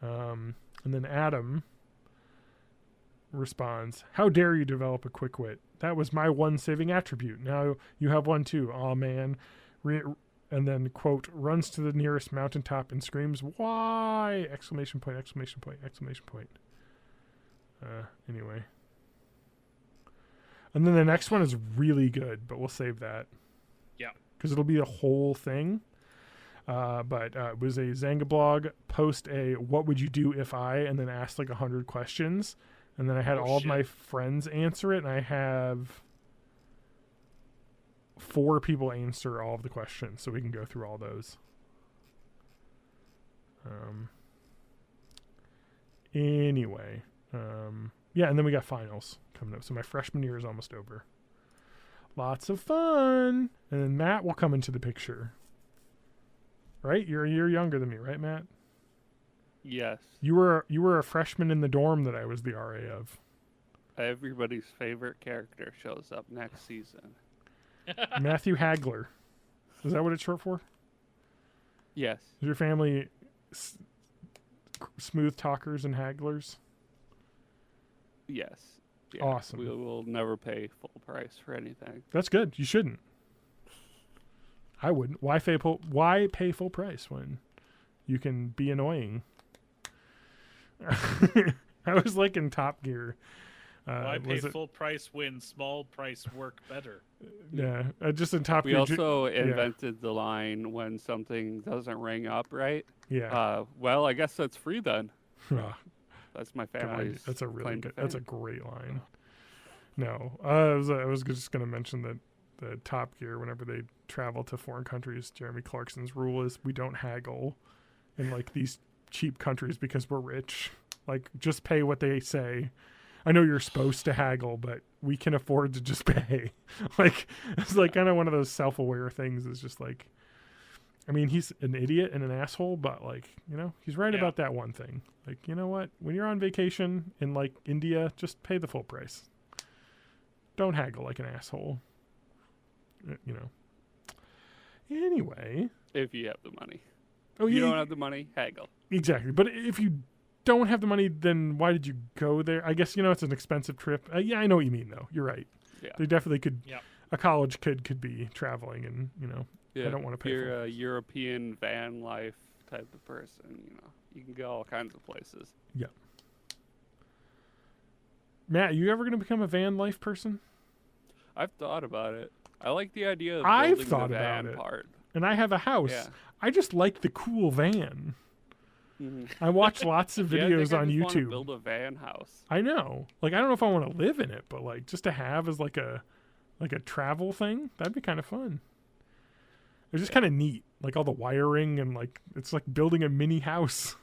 And then Adam responds, how dare you develop a quick wit? That was my one saving attribute. Now you have one too. Aw, man. And then, quote, runs to the nearest mountaintop and screams, why? Exclamation point, exclamation point, exclamation point. Anyway. And then the next one is really good, but we'll save that. Yeah. Because it'll be a whole thing. But it was a Zanga blog post a what would you do if I, and then asked like 100 questions. And then I had all of my friends answer it, and I have 4 people answer all of the questions, so we can go through all those. Anyway, yeah, and then we got finals coming up. So my freshman year is almost over. Lots of fun. And then Matt will come into the picture. Right? You're a year younger than me, right, Matt? Yes. You were a freshman in the dorm that I was the RA of. Everybody's favorite character shows up next season. Matthew Hagler. Is that what it's short for? Yes. Is your family smooth talkers and hagglers? Yes. Yeah. Awesome. We will never pay full price for anything. That's good. You shouldn't. I wouldn't. Why pay full price when you can be annoying? I was like in Top Gear. Why pay full price when small price work better? Yeah, just in Top We Gear. also invented the line when something doesn't ring up right. Yeah. Well, I guess that's free then. Oh, That's my family's. God, that's a really claim good. to That's a fame. great line. No, I was just going to mention that the Top Gear, whenever they travel to foreign countries, Jeremy Clarkson's rule is we don't haggle in like these cheap countries because we're rich. Like, just pay what they say. I know you're supposed to haggle, but we can afford to just pay. Like, it's like kind of one of those self-aware things. It's just like, I mean, he's an idiot and an asshole, but like, you know, he's right about that one thing. Like, you know what? When you're on vacation in like India, just pay the full price. Don't haggle like an asshole. You know. Anyway. If you have the money. Oh, if you don't have the money, haggle. Exactly. But if you don't have the money, then why did you go there? I guess, you know, it's an expensive trip. Yeah, I know what you mean, though. You're right. Yeah. They definitely could. Yep. A college kid could be traveling and, you know, I don't want to pay for it. You're a European van life type of person, you know. You can go all kinds of places. Yeah. Matt, you ever going to become a van life person? I've thought about it. I like the idea of I've building thought the van about it. part. And I have a house. Yeah. I just like the cool van. Mm-hmm. I watch lots of videos on want to YouTube. build a van house. I know. Like, I don't know if I want to live in it, but like just to have as like a travel thing, that'd be kind of fun. It's just kind of neat, like all the wiring and like it's like building a mini house.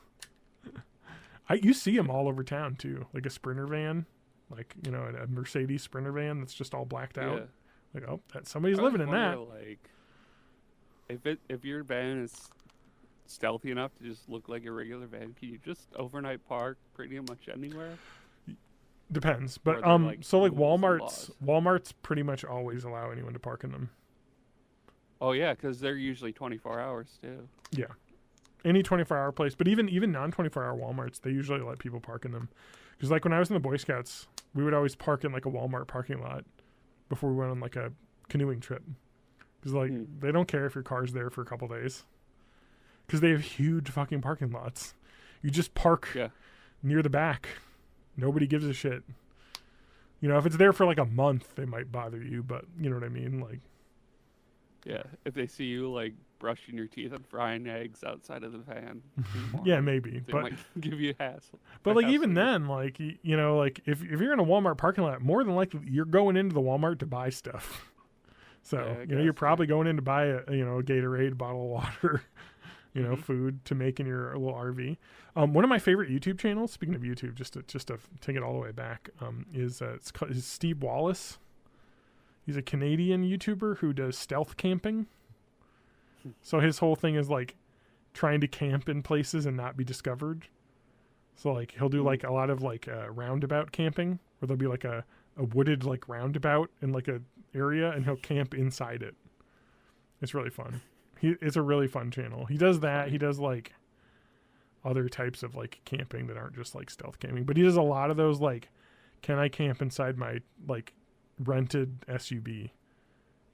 You see them all over town too, like a Sprinter van, like, you know, a Mercedes Sprinter van that's just all blacked out. Yeah. Like, oh, somebody's living in that. Like, if your van is stealthy enough to just look like a regular van, can you just overnight park pretty much anywhere? Depends, but so like Walmart's pretty much always allow anyone to park in them. Oh yeah, because they're usually 24 hours too. Yeah, any 24-hour place, but even non 24-hour Walmarts, they usually let people park in them. Because like when I was in the Boy Scouts, we would always park in like a Walmart parking lot before we went on like a canoeing trip. Because like they don't care if your car's there for a couple days. Because they have huge fucking parking lots. You just park near the back. Nobody gives a shit. You know, if it's there for like a month, they might bother you, but you know what I mean? Like, yeah, if they see you like brushing your teeth and frying eggs outside of the van, yeah, maybe, they but might give you a hassle. But like even then, like you know, like if you're in a Walmart parking lot, more than likely you're going into the Walmart to buy stuff. So you know, you're probably going in to buy a Gatorade, bottle of water. You know, food to make in your little RV. One of my favorite YouTube channels, speaking of YouTube, just to take it all the way back, is Steve Wallace. He's a Canadian YouTuber who does stealth camping. So his whole thing is like trying to camp in places and not be discovered. So like he'll do like a lot of like roundabout camping, where there'll be like a wooded like roundabout in like a area, and he'll camp inside it. It's really fun. It's a really fun channel. He does that. He does like other types of like camping that aren't just like stealth camping, but he does a lot of those like, can I camp inside my like rented SUV?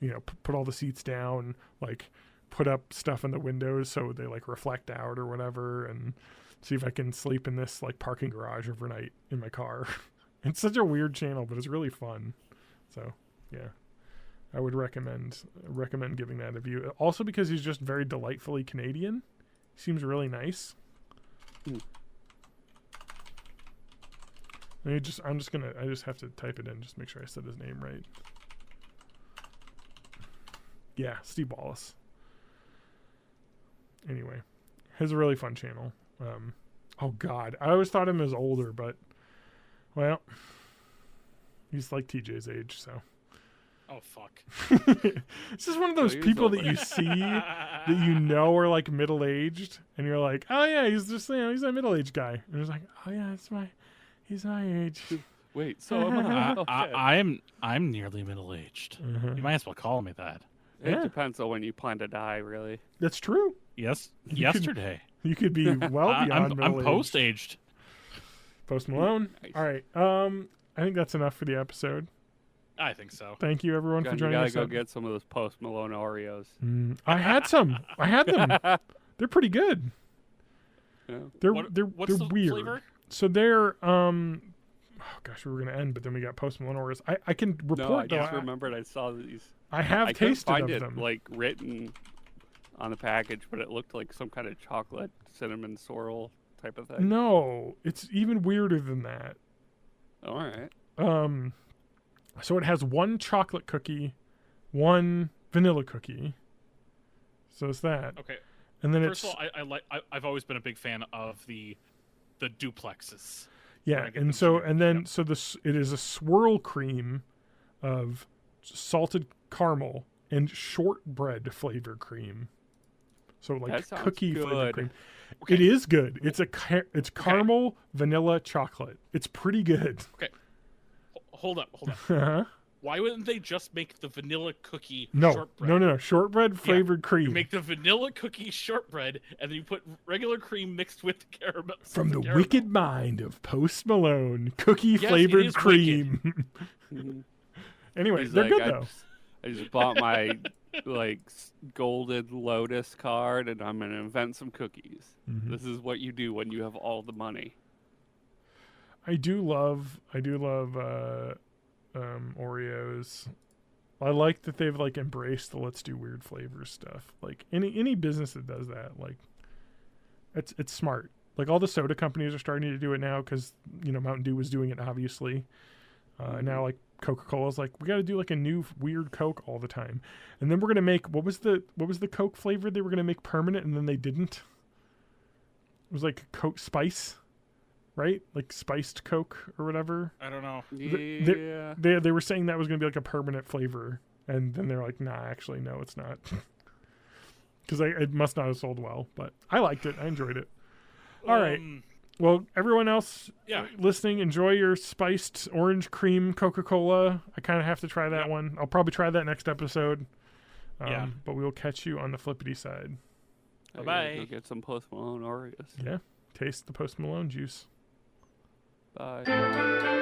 You know, put all the seats down, like put up stuff in the windows so they like reflect out or whatever, and see if I can sleep in this like parking garage overnight in my car. It's such a weird channel, but it's really fun. So yeah. I would recommend giving that a view. Also because he's just very delightfully Canadian. He seems really nice. I just have to type it in, just make sure I said his name right. Yeah, Steve Wallace. Anyway, has a really fun channel. Oh God, I always thought him as older, but well, he's like TJ's age, so. Oh fuck! It's just one of those people that you see that you know are like middle aged, and you're like, oh yeah, he's just he's a middle aged guy, and it's like, oh yeah, he's my age. Wait, so am I. I'm nearly middle aged. Uh-huh. You might as well call me that. It depends on when you plan to die, really. That's true. Yes, yesterday. You could be well beyond middle I'm age. post aged. Post Malone. Nice. All right. I think that's enough for the episode. I think so. Thank you, everyone, for joining us. You gotta go get some of those Post Malone Oreos. I had some. I had them. They're pretty good. Yeah. They're What's the weird. flavor? So they're oh gosh, we were gonna end, but then we got Post Malone Oreos. I can report No, I though. just remembered I saw these. I have I couldn't tasted find of it them. like written on the package, but it looked like some kind of chocolate cinnamon swirl type of thing. No, it's even weirder than that. All right. So it has one chocolate cookie, one vanilla cookie. So it's that. Okay. And then First of all, I've always been a big fan of the duplexes. yeah, and so it is a swirl cream of salted caramel and shortbread flavored cream. So like cookie flavored cream. Okay. It is good. It's caramel, vanilla, chocolate. It's pretty good. Okay. Hold up. Uh-huh. Why wouldn't they just make the vanilla cookie No, shortbread? no. Shortbread flavored cream. You make the vanilla cookie shortbread, and then you put regular cream mixed with caramel. From the caramel. wicked mind of Post Malone, cookie flavored cream. Anyway, He's they're like, good though. I just bought my golden lotus card, and I'm gonna invent some cookies. Mm-hmm. This is what you do when you have all the money. I do love Oreos. I like that they've like embraced the let's do weird flavors stuff. Like any business that does that, like it's smart. Like all the soda companies are starting to do it now because Mountain Dew was doing it obviously. And now like Coca-Cola's like we got to do like a new weird Coke all the time. And then we're gonna make what was the Coke flavor they were gonna make permanent and then they didn't. It was like Coke Spice. Right? Like spiced Coke or whatever. I don't know. Yeah. They were saying that was going to be like a permanent flavor. And then they're like, nah, actually, no, it's not. Because it must not have sold well. But I liked it. I enjoyed it. All right. Well, everyone else listening, enjoy your spiced orange cream Coca-Cola. I kind of have to try that one. I'll probably try that next episode. But we will catch you on the flippity side. Bye-bye. Go get some Post Malone Oreos. Yeah. Taste the Post Malone juice. Bye.